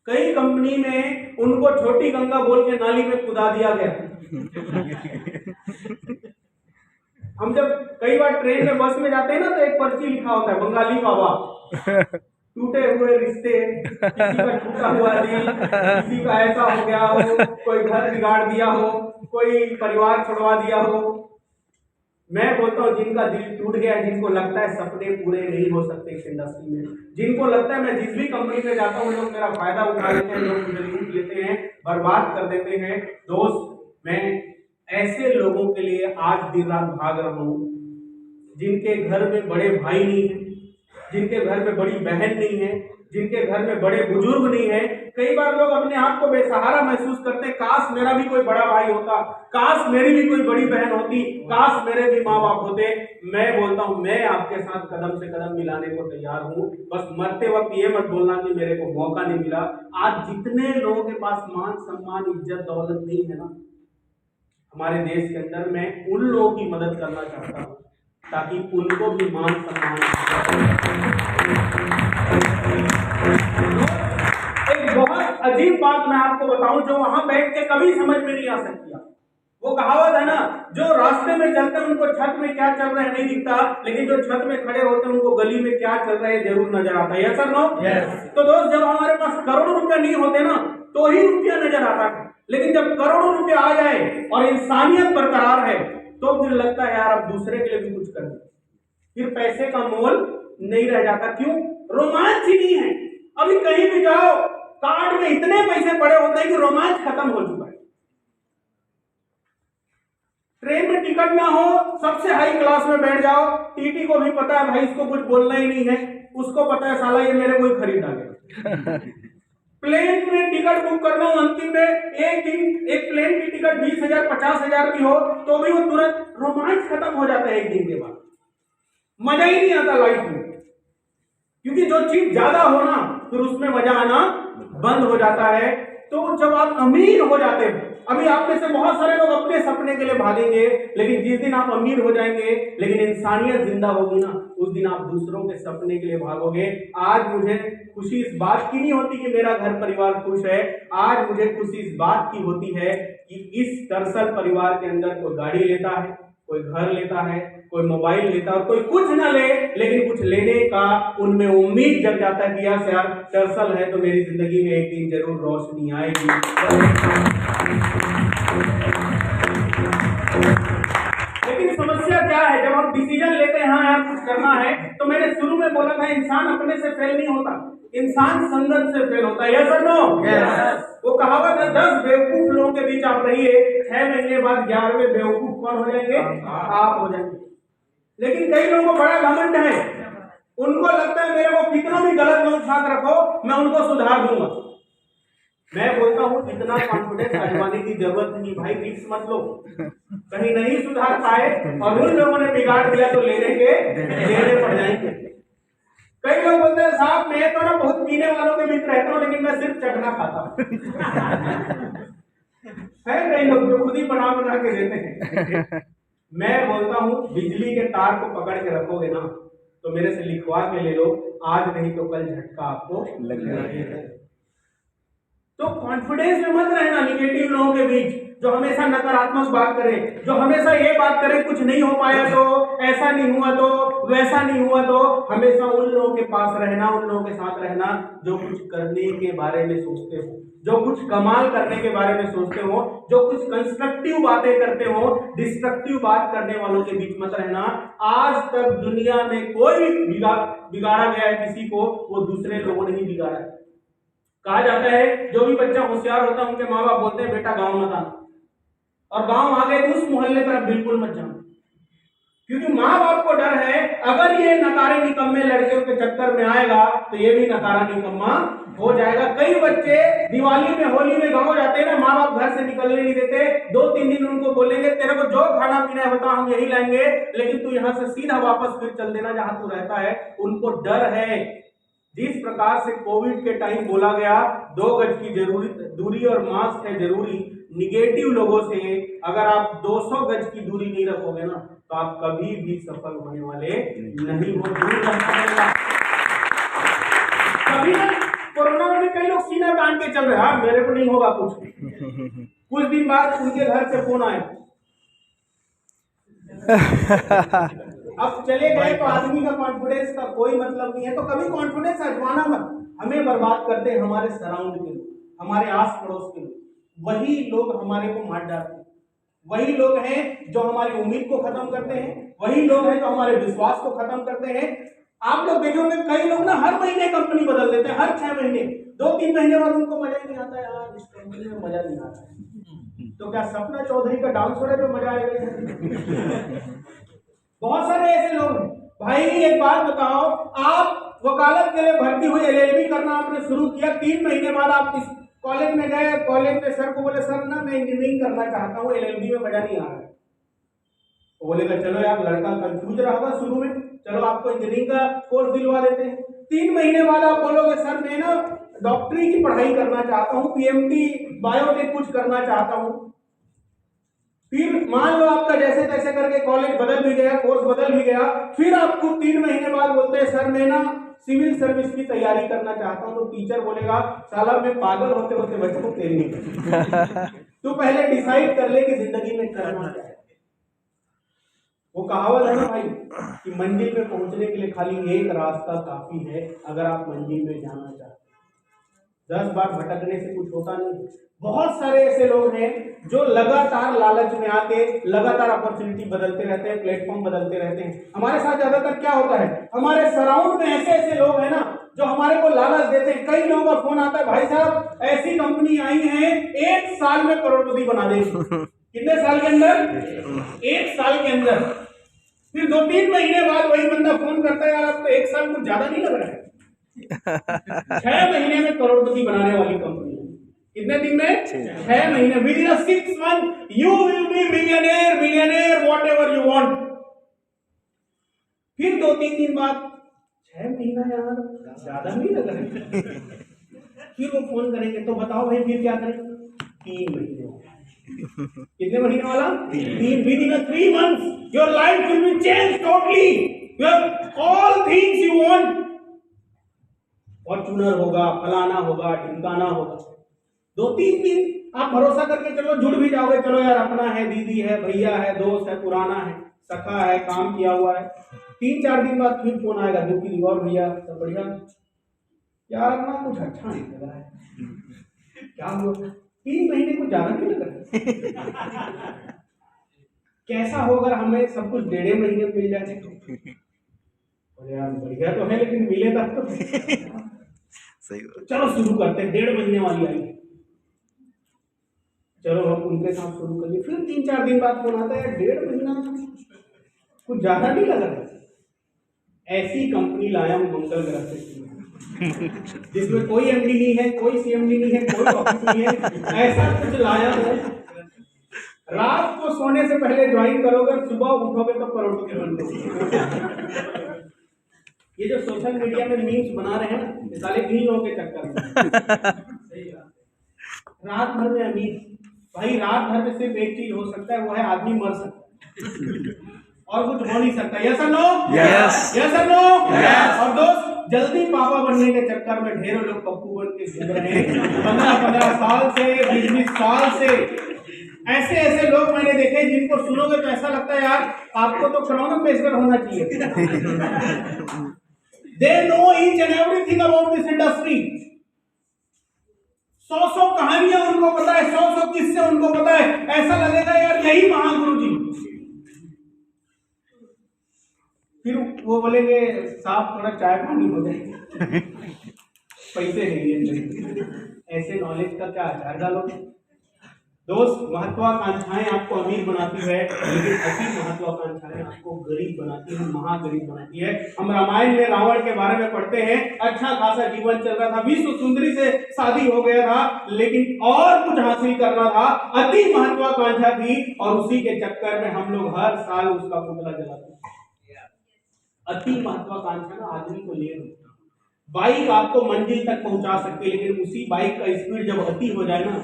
कई कंपनी में उनको छोटी गंगा बोल के नाली में कूदा दिया गया। हम जब कई बार ट्रेन में बस में जाते हैं ना, तो एक पर्ची लिखा होता है, बंगाली बाबा, टूटे हुए रिश्ते, किसी का टूटा हुआ दिल, किसी का ऐसा हो गया हो, कोई घर बिगाड़ दिया हो, कोई परिवार छुड़वा दिया हो। मैं बोलता हूँ, जिनका दिल टूट गया है, जिनको लगता है सपने पूरे नहीं हो सकते इस इंडस्ट्री में, जिनको लगता है मैं जिस भी कंपनी में जाता हूँ लोग मेरा फायदा उठा लेते हैं, लोग मुझे लूट लेते हैं, बर्बाद कर देते हैं, दोस्त, मैं ऐसे लोगों के लिए आज दिन रात भाग रहा हूँ, जिनके घर में बड़े भाई नहीं है, जिनके घर में बड़ी बहन नहीं है, जिनके घर में बड़े बुजुर्ग नहीं है। कई बार लोग अपने आप को बेसहारा महसूस करते हैं, काश मेरा भी कोई बड़ा भाई होता, काश मेरी भी कोई बड़ी बहन होती, काश मेरे भी माँ बाप होते। मैं बोलता हूँ, मैं आपके साथ कदम से कदम मिलाने को तैयार हूँ, बस मरते वक्त ये मत बोलना कि मेरे को मौका नहीं मिला। आज जितने लोगों के पास मान सम्मान इज्जत दौलत नहीं है ना हमारे देश के अंदर, मैं उन लोगों की मदद करना चाहता हूँ ताकि उनको भी मान सम्मान। एक बहुत अजीब बात मैं आपको बताऊं, जो वहां बैठ के कभी समझ में नहीं आ सकती। वो कहावत है ना, जो रास्ते में चलते हैं उनको छत में क्या चल रहा है नहीं दिखता, लेकिन जो छत में खड़े होते हैं उनको गली में क्या चल रहा है जरूर नजर आता है। Sir no? तो दोस्त, जब हमारे पास करोड़ों रुपया नहीं होते ना, तो ही रुपया नजर आता है, लेकिन जब करोड़ों रुपया आ जाए और इंसानियत बरकरार है, तो फिर लगता है यार अब दूसरे के लिए भी कुछ कर, फिर पैसे का मोल नहीं रह जाता। क्यों? रोमांच ही नहीं है। अभी कहीं भी जाओ, कार्ड में इतने पैसे पड़े होते हैं कि रोमांच खत्म हो चुका है। ट्रेन में टिकट ना हो, सबसे हाई क्लास में बैठ जाओ, टीटी को भी पता है भाई इसको कुछ बोलना ही नहीं है, उसको पता है साला ये मेरे को ही खरीद डालेगा। प्लेन में टिकट बुक करना हो, अंतिम में एक दिन एक प्लेन की टिकट 20,000 50,000 की हो, तो भी वो तुरंत रोमांच खत्म हो जाता है। एक दिन के बाद मजा ही नहीं आता लाइफ में, क्योंकि जो चीज ज्यादा हो ना, फिर उसमें मजा आना बंद हो जाता है। तो जब आप अमीर हो जाते हैं, अभी आप में से बहुत सारे लोग अपने सपने के लिए भागेंगे, लेकिन जिस दिन आप अमीर हो जाएंगे, लेकिन इंसानियत जिंदा होगी ना, उस दिन आप दूसरों के सपने के लिए भागोगे। आज मुझे खुशी इस बात की नहीं होती कि मेरा घर परिवार खुश है, आज मुझे खुशी इस बात की होती है कि इस दरअसल परिवार के अंदर कोई गाड़ी लेता है, कोई घर लेता है, कोई मोबाइल लेता है, कोई कुछ ना ले, लेकिन कुछ लेने का उनमें उम्मीद जग जाता है कि यार दरअसल है तो मेरी जिंदगी में एक दिन जरूर रोशनी आएगी। लेकिन समस्या क्या है, जब हम डिसीजन लेते हैं हाँ यार कुछ करना है, तो मैंने शुरू में बोला था इंसान अपने से फेल नहीं होता, इंसान संगत से फेल होता है। यस और नो? वो कहावत है, 10 बेवकूफ लोगों के बीच आप रहिए, 6 महीने बाद 11वें बेवकूफ कौन हो जाएंगे? आप हो जाएंगे। लेकिन कई लोगों को बड़ा घमंड है, उनको लगता है मेरे को कितना भी गलत लोग साथ रखो मैं उनको सुधार दूंगा। मैं बोलता हूँ इतना कॉन्फिडेंस आजमाने की जरूरत नहीं भाई, रिस्क मत लो, कहीं नहीं सुधार पाए और उन लोगों ने बिगाड़ दिया तो लेने पड़ जाएंगे। कई लोग बोलते हैं साहब मैं तो ना बहुत पीने वालों के बीच रहता हूँ लेकिन मैं सिर्फ चखना खाता हूँ। है कई लोग जो खुद ही बना बना के देते हैं। मैं बोलता हूँ बिजली के तार को पकड़ के रखोगे ना तो मेरे से लिखवा के ले लो, आज नहीं तो कल झटका आपको लगेगा। तो कॉन्फिडेंस में मत रहना निगेटिव लोगों के बीच, जो हमेशा नकारात्मक बात करें, जो हमेशा ये बात करें कुछ नहीं हो पाया तो, ऐसा नहीं हुआ तो, वैसा नहीं हुआ तो। हमेशा उन लोगों के पास रहना, उन लोगों के साथ रहना जो कुछ करने के बारे में सोचते हो, जो कुछ कमाल करने के बारे में सोचते हो, जो कुछ कंस्ट्रक्टिव बातें करते हो। डिस्ट्रक्टिव बात करने वालों के बीच मत रहना। आज तक दुनिया में कोई बिगाड़ा गया है किसी को, वो दूसरे लोगों ने ही बिगाड़ा है। कहा जाता है जो भी बच्चा होशियार होता है उनके माँ बाप बोलते हैं बेटा गांव मत आना, और गांव आ गए तो उस मोहल्ले पर बिल्कुल मत जाना, क्योंकि माँ बाप को डर है अगर ये नकारे निकम्मे लड़कियों के चक्कर में आएगा तो ये भी नकारा निकम्मा हो जाएगा। कई बच्चे दिवाली में होली में गांव जाते हैं ना, माँ बाप घर से निकलने नहीं देते, 2-3 दिन उनको बोलेंगे तेरे को जो खाना पीना है बता हम यही लाएंगे, लेकिन तू यहाँ से सीधा वापस फिर चल देना जहां तू रहता है। उनको डर है। जिस प्रकार से कोविड के टाइम बोला गया 2 गज की जरूरी दूरी और मास्क है जरूरी, निगेटिव लोगों से अगर आप 200 गज की दूरी नहीं रखोगे ना तो आप कभी भी सफल होने वाले नहीं हो। कभी ना कोरोना में कई लोग सीना तान के चल रहे हैं, मेरे को नहीं होगा कुछ दिन बाद उनके घर से फोन आए अब चले गए तो आदमी का कॉन्फिडेंस का कोई मतलब नहीं है। तो कभी कॉन्फिडेंस आजमाना मत। हमें बर्बाद करते हैं हमारे सराउंड के लोग, हमारे आस पड़ोस के लोग, वही लोग हमारे को मार डालते हैं, वही लोग हैं जो हमारी उम्मीद को खत्म करते हैं, वही लोग हैं जो हमारे विश्वास को खत्म करते हैं। आप लोग देखोगे कई लोग ना हर महीने कंपनी बदल देते हैं, हर 6 महीने, 2-3 महीने बाद उनको मजा ही नहीं आता यार, इस कंपनी में मजा नहीं आता है। तो क्या सपना चौधरी का डांस हो रहा है जो मजा आएगा? बहुत सारे ऐसे लोग हैं। भाई एक बात बताओ, आप वकालत के लिए भर्ती हुए, LLB करना आपने शुरू किया, 3 महीने बाद आप इस कॉलेज में गए, कॉलेज में सर को बोले सर ना मैं इंजीनियरिंग करना चाहता हूँ, LLB में मजा नहीं आ रहा है। वो बोलेगा चलो यार, लड़का कंफ्यूज रहा होगा शुरू में, चलो आपको इंजीनियरिंग का कोर्स दिलवा देते हैं। 3 महीने बाद आप बोलोगे सर मैं ना डॉक्टरी की पढ़ाई करना चाहता हूँ, PMT बायोटेक कुछ करना चाहता हूँ। फिर मान लो आपका जैसे तैसे करके कॉलेज बदल भी गया, कोर्स बदल भी गया, फिर आपको 3 महीने बाद बोलते हैं सर मैं ना सिविल सर्विस की तैयारी करना चाहता हूँ। तो टीचर बोलेगा साला मैं पागल होते होते बच्चों को तेल नहीं तू पहले डिसाइड कर ले कि जिंदगी में करना क्या है। वो कहावत है ना भाई कि मंजिल में पहुंचने के लिए खाली एक रास्ता काफी है, अगर आप मंजिल में जाना चाहते हैं। 10 बार भटकने से कुछ होता नहीं। बहुत सारे ऐसे लोग हैं जो लगातार लालच में आके लगातार अपॉर्चुनिटी बदलते रहते हैं, प्लेटफॉर्म बदलते रहते हैं। हमारे साथ ज्यादातर क्या होता है, हमारे सराउंड में ऐसे ऐसे लोग हैं ना जो हमारे को लालच देते हैं। कई लोगों का फोन आता है भाई साहब ऐसी कंपनी आई है 1 साल में करोड़पति बना देगी। कितने साल के अंदर? 1 साल के अंदर। फिर 2-3 महीने बाद वही बंदा फोन करता है यार आपको 1 साल कुछ ज्यादा नहीं लग रहा है, 6 महीने में करोड़पति बनाने वाली कंपनी। कितने दिन में? 6 महीने। With in 6 months you will be millionaire whatever you want. फिर 2-3 दिन बाद 6 महीना यार ज्यादा नहीं लग रहा है। फिर वो फोन करेंगे तो बताओ भाई फिर क्या करें? 3 महीने। कितने महीने वाला? 3। With in 3 months your life will be change totally. You have all things you want. Fortuner होगा, फलाना होगा, ढिमकाना होगा। 2-3 दिन आप भरोसा करके चलो, जुड़ भी जाओगे, चलो यार अपना है, दीदी है, भैया है, दोस्त है, पुराना है, सखा है, काम किया हुआ है। 3-4 दिन बाद फिर फोन आएगा दुखी, और भैया सब बढ़िया यार अपना कुछ अच्छा नहीं लग रहा है। क्या हुआ? 3 महीने कुछ ज्यादा नहीं लग रहा। कैसा हो अगर हमें सब कुछ 1.5 महीने मिल जाए? यार बढ़िया तो है लेकिन मिले तब तो सही। चलो शुरू करते हैं। 1.5 महीने वाली आई, चलो हम उनके साथ शुरू करिए। फिर 3-4 दिन बाद फोन आता है 1.5 महीना कुछ ज्यादा नहीं लगा था। ऐसी कंपनी लाया हूं मंगल ग्रह से, जिसमें कोई MD नहीं है, कोई CMD नहीं है, कोई ऑफिस नहीं है। ऐसा कुछ लाया है, रात को सोने से पहले ज्वाइन करोगे, सुबह उठोगे तो करोड़पति बन जाओगे। ये जो सोशल मीडिया में मीम्स बना रहे हैं ना, ये साले इन्हीं लोगों के चक्कर में। सही बात। रात भर में अमीर भाई, रात भर में सिर्फ एक चीज हो सकता है, वो है आदमी मर सकता है और कुछ हो नहीं सकता। यस और नो? यस। यस और नो? यस। और दोस्त, जल्दी पापा बनने के चक्कर में ढेरों लोग पप्पू बन के घूम रहे हैं 15-15 साल से, 20-20 साल से। ऐसे ऐसे लोग मैंने देखे जिनको सुनोगे तो ऐसा लगता है यार आपको तो क्राउन पेशकर होना चाहिए। They know each and everything about this industry. 100 कहानियां उनको पता है, 100 किस्से उनको पता है। ऐसा लगेगा यार यही महागुरु जी। फिर वो बोलेंगे साहब थोड़ा चाय पानी हो जाए, पैसे नहीं। ऐसे नॉलेज का क्या आचार डालोगे? दोस्त, महत्वाकांक्षाएं आपको अमीर बनाती है, लेकिन अति महत्वाकांक्षाएं आपको गरीब बनाती है, महागरीब बनाती है। हम रामायण में रावण के बारे में पढ़ते हैं, अच्छा खासा जीवन चल रहा था, विश्व सुंदरी से शादी हो गया था, लेकिन और कुछ हासिल करना था, अति महत्वाकांक्षा थी, और उसी के चक्कर में हम लोग हर साल उसका पुतला जलाते हैं। अति महत्वाकांक्षा ना आदमी को ले बाइक आपको मंजिल तक पहुंचा सकती है, लेकिन उसी बाइक का स्पीड जब अति हो जाए ना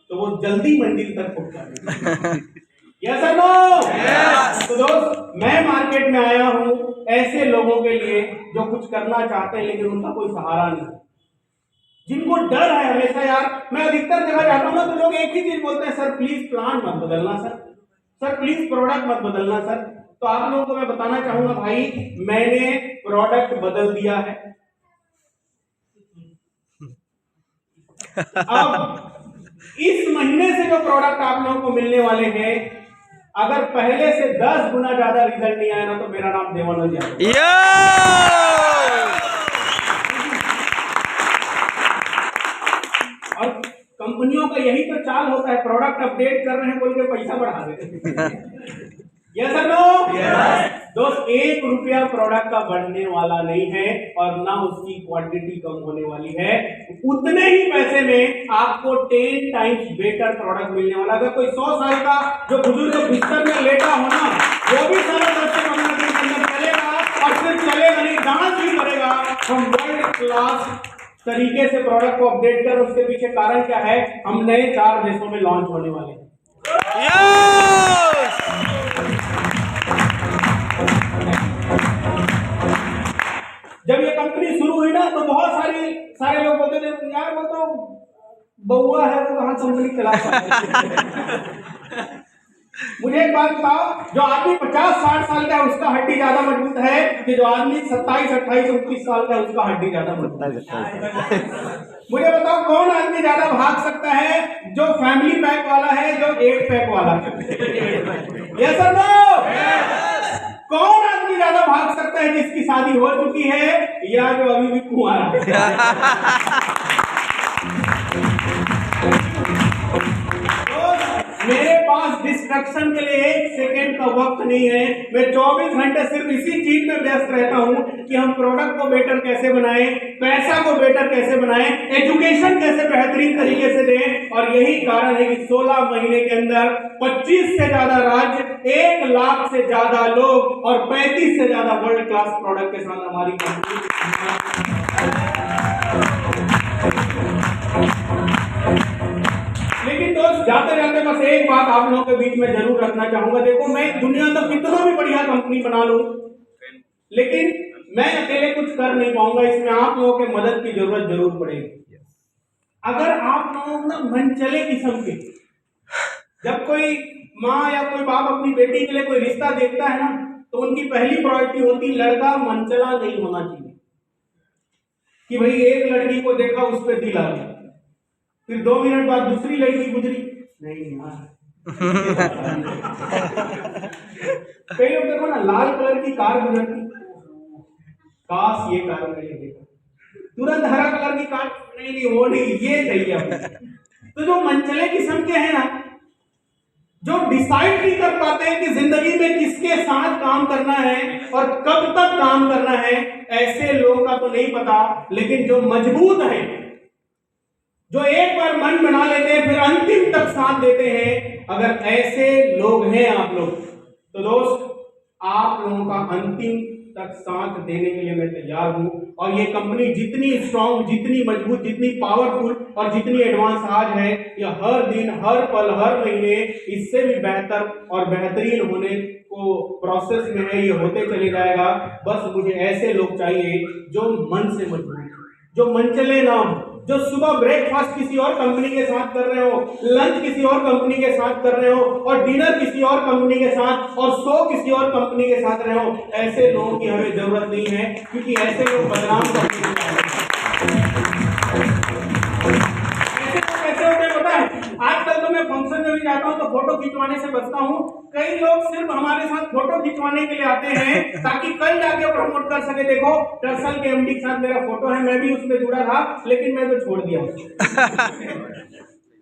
तो वो जल्दी मंजिल तक पहुंचा देगा। यस और नो? यस। तो दोस्त, मैं मार्केट में आया हूं ऐसे लोगों के लिए जो कुछ करना चाहते हैं लेकिन उनका कोई सहारा नहीं, जिनको डर है हमेशा। यार मैं अधिकतर जगह जाता हूं ना तो लोग एक ही चीज बोलते हैं, सर प्लीज प्लान मत बदलना सर, सर प्लीज प्रोडक्ट मत बदलना सर। तो आप लोगों को मैं बताना चाहूंगा भाई, मैंने प्रोडक्ट बदल दिया है। अब इस महीने से जो प्रोडक्ट आप लोगों को मिलने वाले हैं, अगर पहले से 10 गुना ज्यादा रिजल्ट नहीं आया ना तो मेरा नाम देवानंद यादव। और कंपनियों का यही तो चाल होता है, प्रोडक्ट अपडेट कर रहे हैं बोल के पैसा बढ़ा देते हैं। यस और नो? यस। दोस्त, 1 रुपया प्रोडक्ट का बढ़ने वाला नहीं है और ना उसकी क्वांटिटी कम होने वाली है। उतने ही पैसे में आपको 10 टाइम्स बेटर प्रोडक्ट मिलने वाला। अगर कोई 100 साल का जो बुजुर्ग बिस्तर में लेटा हो ना, वो भी सारा 10 से 15 दिन के अंदर चलेगा, और सिर्फ चलेगा नहीं, डांस भी करेगा। हम वर्ल्ड क्लास तरीके से प्रोडक्ट को अपडेट कर, उसके पीछे कारण क्या है? हम नए 4 देशों में लॉन्च होने वाले हैं। जब ये कंपनी शुरू हुई ना तो बहुत सारे लोग बोलते थे यार वो तो बउआ है, वो कहाँ कंपनी चला सकता। मुझे एक बात बताओ, जो आदमी 50-60 साल का है उसका हड्डी ज्यादा मजबूत है कि जो आदमी 27, 28, 29 साल का है उसका हड्डी ज्यादा मजबूत है? मुझे बताओ कौन आदमी ज्यादा भाग सकता है? जो फैमिली पैक वाला है, जो 8 पैक वाला है। यस और नो? कौन आदमी ज्यादा भाग सकता है? जिसकी शादी हो चुकी है या जो अभी भी कुंवारा है? मेरे पास डिस्ट्रक्शन के लिए 1 सेकेंड का वक्त नहीं है। मैं 24 घंटे सिर्फ इसी चीज में व्यस्त रहता हूं कि हम प्रोडक्ट को बेटर कैसे बनाएं, पैसा को बेटर कैसे बनाएं, एजुकेशन कैसे बेहतरीन तरीके से दें। और यही कारण है कि 16 महीने के अंदर 25 से ज्यादा राज्य, 1 लाख से ज्यादा लोग और 35 से ज्यादा वर्ल्ड क्लास प्रोडक्ट के साथ हमारी कंपनी। लेकिन दोस्त, जाते जाते बस एक बात आप लोगों के बीच में जरूर रखना चाहूंगा। देखो, मैं दुनिया में कितना भी बढ़िया कंपनी बना लूं, लेकिन मैं अकेले कुछ कर नहीं पाऊंगा। इसमें आप लोगों के मदद की जरूरत जरूर पड़ेगी। अगर आप लोग ना मनचले किस्म के, जब कोई माँ या कोई बाप अपनी बेटी के लिए कोई रिश्ता देखता है ना, तो उनकी पहली प्रायोरिटी होती लड़का मनचला नहीं होना चाहिए। कि भाई एक लड़की को देखा, उस पर दिल आ गया, फिर 2 मिनट बाद दूसरी लड़की गुजरी, नहीं यार। कई लोग देखो ना, लाल कलर की कार गुजरती, काश ये कार मैंने देखा। तुरंत हरा कलर की कार, नहीं वो नहीं, ये चाहिए। तो जो मनचले किस्म के हैं ना, जो डिसाइड नहीं कर पाते हैं कि जिंदगी में किसके साथ काम करना है और कब तक काम करना है, ऐसे लोगों का तो नहीं पता। लेकिन जो मजबूत है, जो एक बार मन बना लेते हैं फिर अंतिम तक साथ देते हैं, अगर ऐसे लोग हैं आप लोग, तो दोस्त आप लोगों का अंतिम तक साथ देने के लिए मैं तैयार हूं। और ये कंपनी जितनी स्ट्रांग, जितनी मजबूत, जितनी पावरफुल और जितनी एडवांस आज है, ये हर दिन, हर पल, हर महीने इससे भी बेहतर और बेहतरीन होने को प्रोसेस में है, ये होते चले जाएगा। बस मुझे ऐसे लोग चाहिए जो मन से मजबूत, जो मनचले ना हो, जो सुबह ब्रेकफास्ट किसी और कंपनी के साथ कर रहे हो, लंच किसी और कंपनी के साथ कर रहे हो, और डिनर किसी और कंपनी के साथ, और शो किसी और कंपनी के साथ रहे हो। ऐसे लोगों की हमें जरूरत नहीं है, क्योंकि ऐसे लोग बदनाम करने वाले हैं। ऐसे लोग कैसे होते हैं पता है? आजकल तो मैं फंक्शन में भी जाता हूँ तो फोटो खिंचवाने से बचता हूँ। कई लोग सिर्फ हमारे साथ फोटो खिंचवाने के लिए आते हैं ताकि कल जाके प्रमोट कर सके। देखो, टर्सल के एमडी के साथ मेरा फोटो है, मैं भी उसमें जुड़ा था, लेकिन मैं तो छोड़ दिया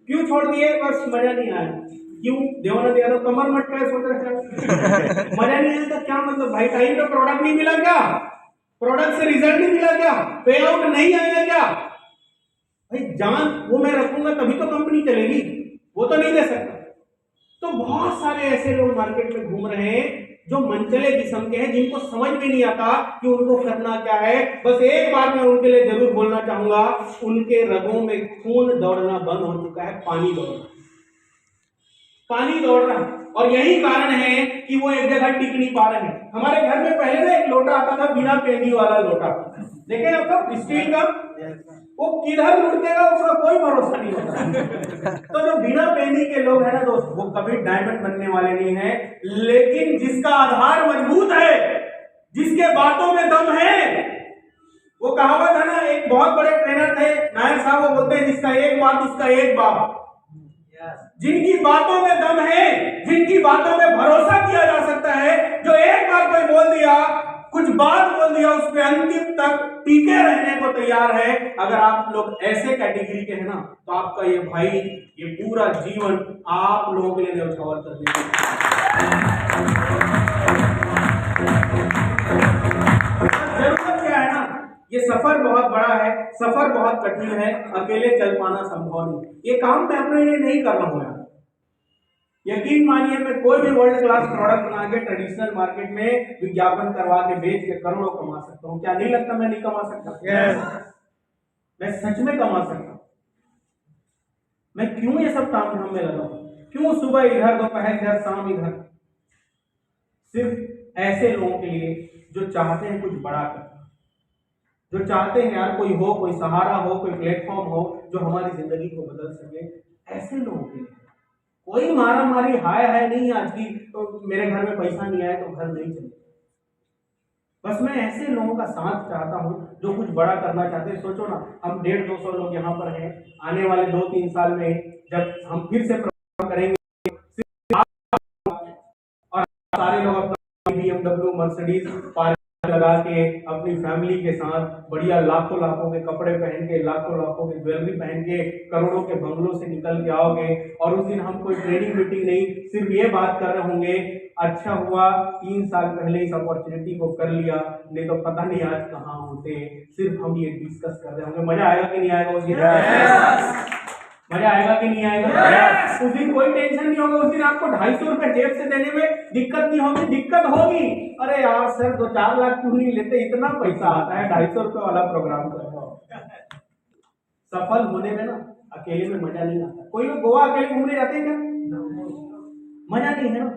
क्यों छोड़ दिए? बस मजा नहीं आया। क्यों? देवानंद यादव कमर मटका है, सोच रहे मजा नहीं आया तो क्या मतलब भाई? टाइम पे प्रोडक्ट नहीं मिला क्या? प्रोडक्ट से रिजल्ट नहीं मिला क्या? पे आउट नहीं आया क्या? भाई जान वो मैं रखूंगा तभी तो कंपनी चलेगी, वो तो नहीं दे सकता। तो बहुत सारे ऐसे लोग मार्केट में घूम रहे हैं जो मनचले किस्म के हैं, जिनको समझ में नहीं आता कि उनको करना क्या है। बस एक बात मैं उनके लिए जरूर बोलना चाहूंगा, उनके रगों में खून दौड़ना बंद हो चुका है, पानी दौड़ना, पानी दौड़ रहा है। और यही कारण है कि वो एक जगह टिक नहीं पा रहे हैं। हमारे घर में पहले ना एक लोटा आता था, बिना पेंदी वाला लोटा, देखे आपका, स्टील का, वो किधर लुढ़केगा उसका कोई भरोसा नहीं होता। तो जो बिना पेंदी के लोग हैं ना दोस्त, वो कभी डायमंड बनने वाले नहीं है। लेकिन जिसका आधार मजबूत है, जिसके बातों में दम है, वो कहावत है ना, एक बहुत बड़े ट्रेनर थे नायर साहब, वो बोलते हैं जिसका एक बात उसका एक बाप। जिनकी बातों में दम है, जिनकी बातों में भरोसा किया जा सकता है, जो एक बार कोई बोल दिया, कुछ बात बोल दिया, उस पे अंतिम तक टीके रहने को तैयार है। अगर आप लोग ऐसे कैटेगरी के हैं ना, तो आपका ये भाई, ये पूरा जीवन आप लोगों के लिए न्यौछावर कर देगा। जरूरत क्या है ना, ये सफर बहुत बड़ा है, सफर बहुत कठिन है, अकेले चल पाना संभव नहीं। ये काम मैं अपने लिए नहीं कर रहा हूं यार, यकीन मानिए, मैं कोई भी वर्ल्ड क्लास प्रोडक्ट बना के ट्रेडिशनल मार्केट में विज्ञापन करवा के बेच के करोड़ों कमा सकता हूं। क्या नहीं लगता मैं नहीं कमा सकता? मैं सच में कमा सकता हूं। मैं क्यों ये सब काम धाम में लगा हूं? क्यों सुबह इधर, दोपहर इधर, शाम इधर? सिर्फ ऐसे लोगों के लिए जो चाहते हैं कुछ बड़ा करना, जो चाहते हैं यार कोई हो, कोई सहारा हो, कोई प्लेटफॉर्म हो जो हमारी जिंदगी को बदल सके। ऐसे लोगों के लिए कोई मारा मारी हाय है नहीं आज की, तो मेरे घर में पैसा नहीं आया तो घर नहीं चले। बस मैं ऐसे लोगों का साथ चाहता हूं जो कुछ बड़ा करना चाहते हैं। सोचो ना, हम 150-200 लोग यहाँ पर हैं, आने वाले 2-3 साल में जब हम फिर से प्रोग्राम करेंगे, और सारे लोग अपना BMW, मर्सिडीज लगा के अपनी फैमिली के साथ बढ़िया लाखों लाखों के कपड़े पहन के, लाखों लाखों के ज्वेलरी पहन के, करोड़ों के बंगलों से निकल के आओगे। और उस दिन हम कोई ट्रेनिंग मीटिंग नहीं, सिर्फ ये बात कर रहे होंगे, अच्छा हुआ 3 साल पहले इस अपॉर्चुनिटी को कर लिया, नहीं तो पता नहीं आज कहाँ होते। सिर्फ हम ये डिस्कस कर रहे होंगे। मजा आएगा कि नहीं आएगा उस दिन? मजा आएगा कि नहीं आएगा? उस दिन कोई टेंशन नहीं होगा। उस दिन आपको 250 रुपए जेब से देने में दिक्कत नहीं होगी। दिक्कत होगी, अरे यार सर 2-4 लाख क्यों नहीं लेते, इतना पैसा आता है, 250 रुपए वाला प्रोग्राम कर रहा हो। सफल होने में ना अकेले में मजा नहीं आता। कोई लोग गोवा अकेले घूमने जाते हैं क्या? मजा नहीं है ना।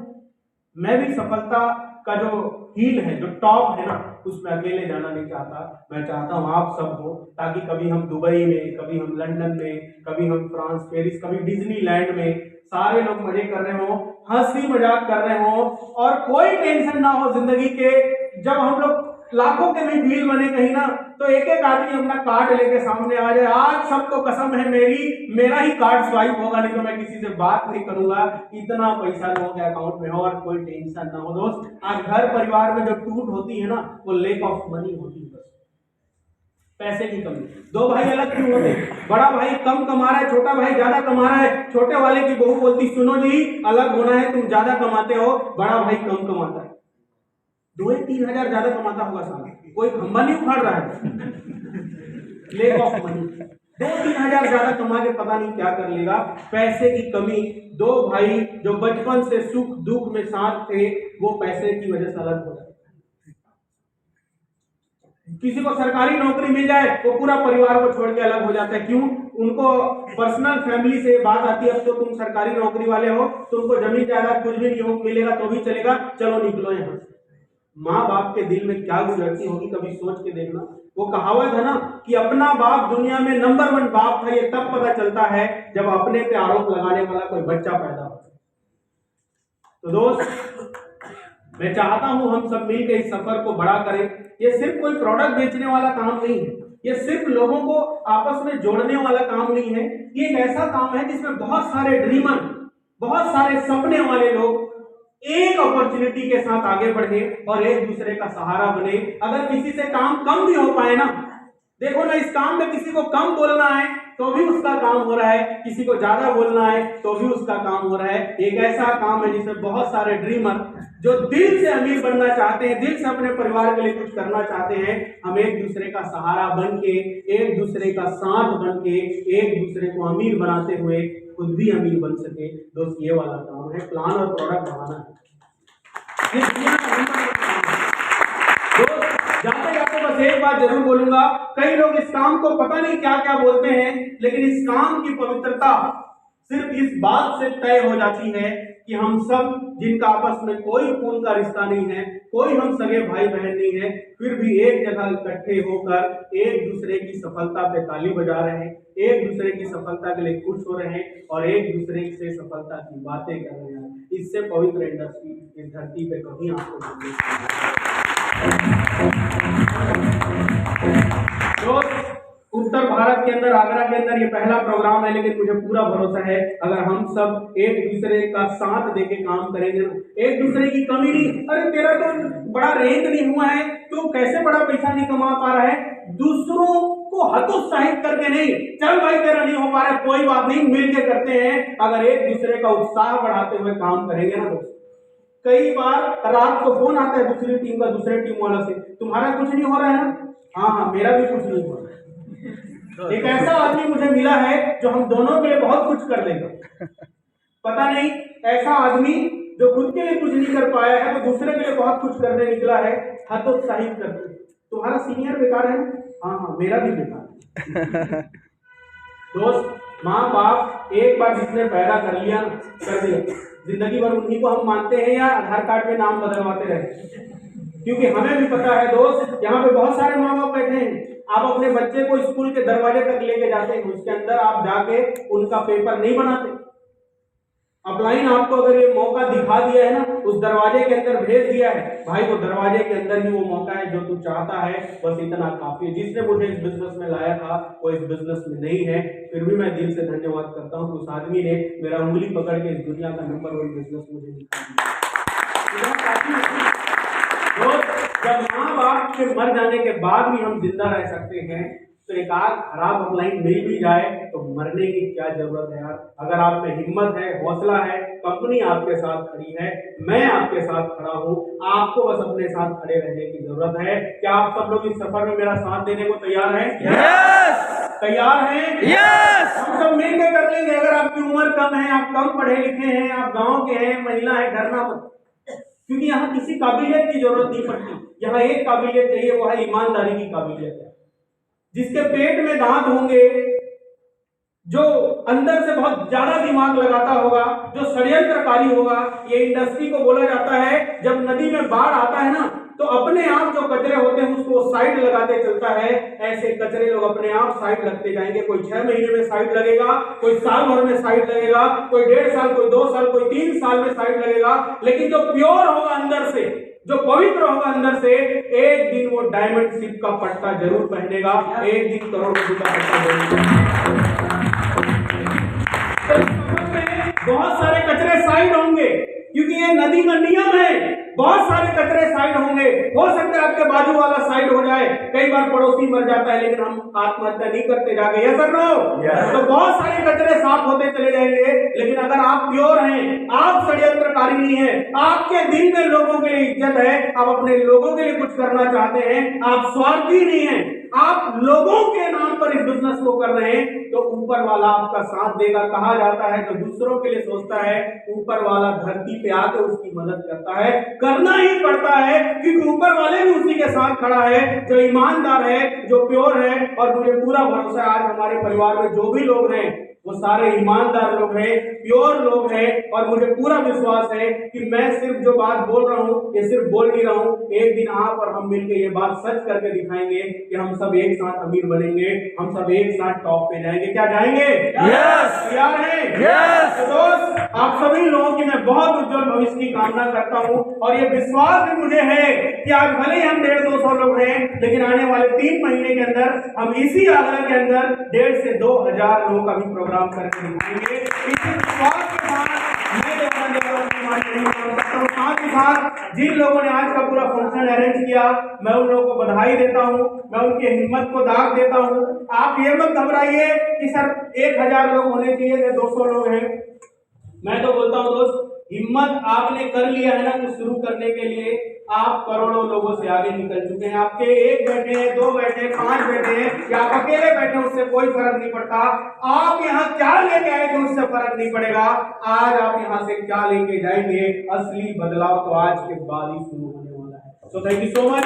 मैं भी सफलता का जो हील है, जो टॉप है ना, उसमें अकेले जाना नहीं चाहता। मैं चाहता हूँ आप सब हो, ताकि कभी हम दुबई में, कभी हम लंदन में, कभी हम फ्रांस, पेरिस, कभी डिज्नीलैंड में सारे लोग मजे कर रहे हो, हंसी मजाक कर रहे हो, और कोई टेंशन ना हो जिंदगी के। जब हम लोग लाखों के भी डील बने कहीं ना, तो एक एक आदमी अपना कार्ड लेके सामने आ जाए, आज सबको कसम है मेरा ही कार्ड स्वाइप होगा, नहीं तो मैं किसी से बात नहीं करूंगा, इतना पैसा लोगों के अकाउंट में हो और कोई टेंशन ना हो। दोस्त, आज घर परिवार में जो टूट होती है ना, वो लेक ऑफ मनी होती है, बस पैसे की कमी। 2 भाई अलग क्यों होते? बड़ा भाई कम कमा रहा है, छोटा भाई ज्यादा कमा रहा है, छोटे वाले की बहू बोलती सुनो जी अलग होना है, तुम ज्यादा कमाते हो, बड़ा भाई कम कमाता है, 2-3 हजार ज्यादा कमाता होगा साल, कोई खंबा नहीं उखाड़ रहा है। लेक ऑफ मनी, 2-3 हजार ज्यादा कमा के पता नहीं क्या कर लेगा। पैसे की कमी। 2 भाई जो बचपन से सुख दुख में साथ थे, वो पैसे की वजह से अलग हो जाते। किसी को सरकारी नौकरी मिल जाए वो पूरा परिवार को छोड़ के अलग हो जाता है। क्यों? उनको पर्सनल फैमिली से बात आती है, अब तो तुम सरकारी नौकरी वाले हो, तुमको जमीन जायदाद कुछ भी नहीं मिलेगा तो भी चलेगा, चलो निकलो यहाँ से। माँ बाप के दिल में क्या गुजरती होगी, कभी सोच के देखना। वो कहावत है ना कि अपना बाप दुनिया में नंबर 1 बाप था, ये तब पता चलता है जब अपने पे आरोप लगाने वाला कोई बच्चा पैदा हो। तो दोस्त, मैं चाहता हूं हम सब मिलकर इस सफर को बड़ा करें। ये सिर्फ कोई प्रोडक्ट बेचने वाला काम नहीं है, ये सिर्फ लोगों को आपस में जोड़ने वाला काम नहीं है। ये एक ऐसा काम है जिसमें बहुत सारे ड्रीमर, बहुत सारे सपने वाले लोग एक अपॉर्चुनिटी के साथ आगे बढ़े और एक दूसरे का सहारा बने। अगर किसी से काम कम भी हो पाए ना, देखो ना, इस काम में किसी को कम बोलना है तो भी उसका काम हो रहा है, किसी को ज्यादा बोलना है तो भी उसका काम हो रहा है। एक ऐसा काम है जिसमें बहुत सारे ड्रीमर जो दिल से अमीर बनना चाहते हैं, दिल से अपने परिवार के लिए कुछ करना चाहते हैं, हम एक दूसरे का सहारा बन के, एक दूसरे का साथ बन के, एक दूसरे को अमीर बनाते हुए खुद भी अमीर बन सके। दोस्त, ये वाला काम है, प्लान और प्रोडक्ट बनाना है। जाते जाते बस एक बात जरूर बोलूंगा, कई लोग इस काम को पता नहीं क्या क्या बोलते हैं, लेकिन इस काम की पवित्रता सिर्फ इस बात से तय हो जाती है कि हम सब जिनका आपस में कोई खून का रिश्ता नहीं है, कोई हम सगे भाई बहन नहीं है, फिर भी एक जगह इकट्ठे होकर एक दूसरे की सफलता पे ताली बजा रहे हैं, एक दूसरे की सफलता के लिए खुश हो रहे हैं और एक दूसरे से सफलता की बातें कर रहे हैं। इससे पवित्र इंडस्ट्री इस धरती पे कहीं आपको नहीं। उत्तर भारत के अंदर, आगरा के अंदर ये पहला प्रोग्राम है, लेकिन मुझे पूरा भरोसा है अगर हम सब एक दूसरे का साथ देके काम करेंगे, एक दूसरे की कमी नहीं, अरे तेरा तो बड़ा रैंक नहीं हुआ है, तू कैसे बड़ा पैसा नहीं कमा पा रहा है, दूसरों को हतोत्साहित करके नहीं, चल भाई तेरा नहीं हो पा रहा है, कोई बात नहीं, मिलके करते हैं। अगर एक दूसरे का उत्साह बढ़ाते हुए काम करेंगे ना दोस्त, कई बार रात को फोन आता है दूसरी टीम का, दूसरे टीम वालों से, तुम्हारा कुछ नहीं हो रहा है ना? हाँ, मेरा भी कुछ नहीं हो रहा है। एक ऐसा आदमी मुझे मिला है जो हम दोनों के लिए बहुत कुछ कर देगा। पता नहीं, ऐसा आदमी जो खुद के लिए कुछ नहीं कर पाया है वो दूसरे के लिए बहुत कुछ करने निकला है, हतोत्साहित करके। तुम्हारा सीनियर बेकार है ना? हाँ, मेरा भी बेकार है। दोस्त, माँ बाप एक बार जिसने पैदा कर लिया, कर दिया, जिंदगी भर उन्हीं को हम मानते हैं या आधार कार्ड में नाम बदलवाते रहे? क्योंकि हमें भी पता है दोस्त, यहाँ पे बहुत सारे माँ बाप बैठे हैं, आप अपने बच्चे को स्कूल के दरवाजे तक लेके जाते हैं, उसके अंदर आप जाके उनका पेपर नहीं बनाते। अपलाइन आपको अगर ये मौका दिखा दिया है ना, उस दरवाजे के अंदर भेज दिया है, भाई वो दरवाजे के अंदर ही वो मौका है जो तू चाहता है, बस इतना काफी है। जिसने मुझे इस बिजनेस में लाया था वो इस बिजनेस में नहीं है, फिर भी मैं दिल से धन्यवाद करता हूँ उस आदमी ने मेरा उंगली पकड़ के इस दुनिया का नंबर 1 बिजनेस मुझे दिखा दिया। जब माँ बाप के मर जाने के बाद भी हम जिंदा रह सकते हैं, तो एक आध खराब अपलाइन मिल भी जाए तो मरने की क्या जरूरत है यार। अगर आप में हिम्मत है, हौसला है, कंपनी आपके साथ खड़ी है, मैं आपके साथ खड़ा हूँ, आपको बस अपने साथ खड़े रहने की जरूरत है। क्या आप सब लोग इस सफर में मेरा साथ देने को तैयार हैं? यस। तैयार हैं? यस। हम सब मिलकर कर लेंगे। अगर आपकी उम्र कम है, आप कम पढ़े लिखे हैं, आप गाँव के हैं, महिला है, डरना मत, क्योंकि यहाँ किसी काबिलियत की जरूरत नहीं पड़ती। यहाँ एक काबिलियत चाहिए, वो है ईमानदारी की काबिलियत है। जिसके पेट में दांत होंगे, जो अंदर से बहुत ज्यादा दिमाग लगाता होगा, जो षड्यंत्रकारी होगा। ये इंडस्ट्री को बोला जाता है, जब नदी में बाढ़ आता है ना, तो अपने आप जो कचरे होते हैं उसको साइड लगाते चलता है। ऐसे कचरे लोग अपने आप साइड लगते जाएंगे। कोई 6 महीने में साइड लगेगा, कोई साल भर में साइड लगेगा, कोई 1.5 साल, कोई 2 साल, कोई 3 साल में साइड लगेगा। लेकिन जो प्योर होगा अंदर से, जो पवित्र होगा अंदर से, एक दिन वो डायमंड शिप का पट्टा जरूर पहनेगा, एक दिन करोड़पति का पट्टा जरूर पहनेगा। बहुत सारे कचरे साइड होंगे, क्योंकि ये नदी का नियम है। बहुत सारे कचरे साइड होंगे, हो सकता है आपके बाजू वाला साइड हो जाए, कई बार पड़ोसी मर जाता है, लेकिन हम आत्महत्या नहीं करते जाके, यस और नो? तो बहुत सारे कचरे साफ होते चले जाएंगे। लेकिन अगर आप प्योर हैं, आप षड्यंत्रकारी नहीं है, आपके दिल में लोगों के लिए इज्जत है, आप अपने लोगों के लिए कुछ करना चाहते हैं, आप स्वार्थी नहीं है, आप लोगों के नाम पर इस बिजनेस को कर रहे हैं, तो ऊपर वाला आपका साथ देगा। कहा जाता है जो दूसरों के लिए सोचता है, ऊपर वाला धरती पे आकर उसकी मदद करता है। करना ही पड़ता है, क्योंकि ऊपर वाले भी उसी के साथ खड़ा है जो ईमानदार है, जो प्योर है। और मुझे पूरा भरोसा है आज हमारे परिवार में जो भी लोग हैं वो सारे ईमानदार लोग हैं, प्योर लोग हैं। और मुझे पूरा विश्वास है कि मैं सिर्फ जो बात बोल रहा हूँ ये सिर्फ बोल नहीं रहा हूँ, एक दिन आप और हम मिलकर ये बात सच करके दिखाएंगे कि हम सब एक साथ अमीर बनेंगे, हम सब एक साथ टॉप पे जाएंगे। क्या जाएंगे? यस। तैयार हैं? यस। तो दोस्त, आप सभी लोगों की मैं बहुत उज्जवल भविष्य की कामना करता हूँ। और ये विश्वास भी मुझे है कि आज भले ही हम 150-200 लोग हैं, लेकिन आने वाले 3 महीने के अंदर हम इसी आगरा के अंदर 1,500 से 2,000 लोगों का भी प्रोग्राम करके दिखाएंगे। इसी विश्वास के साथ मैं साथ ही साथ जिन लोगों ने आज का पूरा फंक्शन अरेंज किया, मैं उन लोगों को बधाई देता हूं, मैं उनकी हिम्मत को दाग देता हूं। आप ये मत घबराइए कि सर 1,000 लोग होने चाहिए थे, 200 लोग हैं। मैं तो बोलता हूं दोस्त, हिम्मत आपने कर लिया है ना कुछ शुरू करने के लिए, आप करोड़ों लोगों से आगे निकल चुके हैं। आपके 1 बैठे हैं, 2 बैठे हैं, 5 बैठे हैं या आप अकेले बैठे हैं, उससे कोई फर्क नहीं पड़ता। आप यहाँ क्या लेके आए थे उससे फर्क नहीं पड़ेगा। आज आप यहाँ से क्या लेके जाएंगे, असली बदलाव तो आज के बाद ही शुरू होने वाला है। So thank you so much.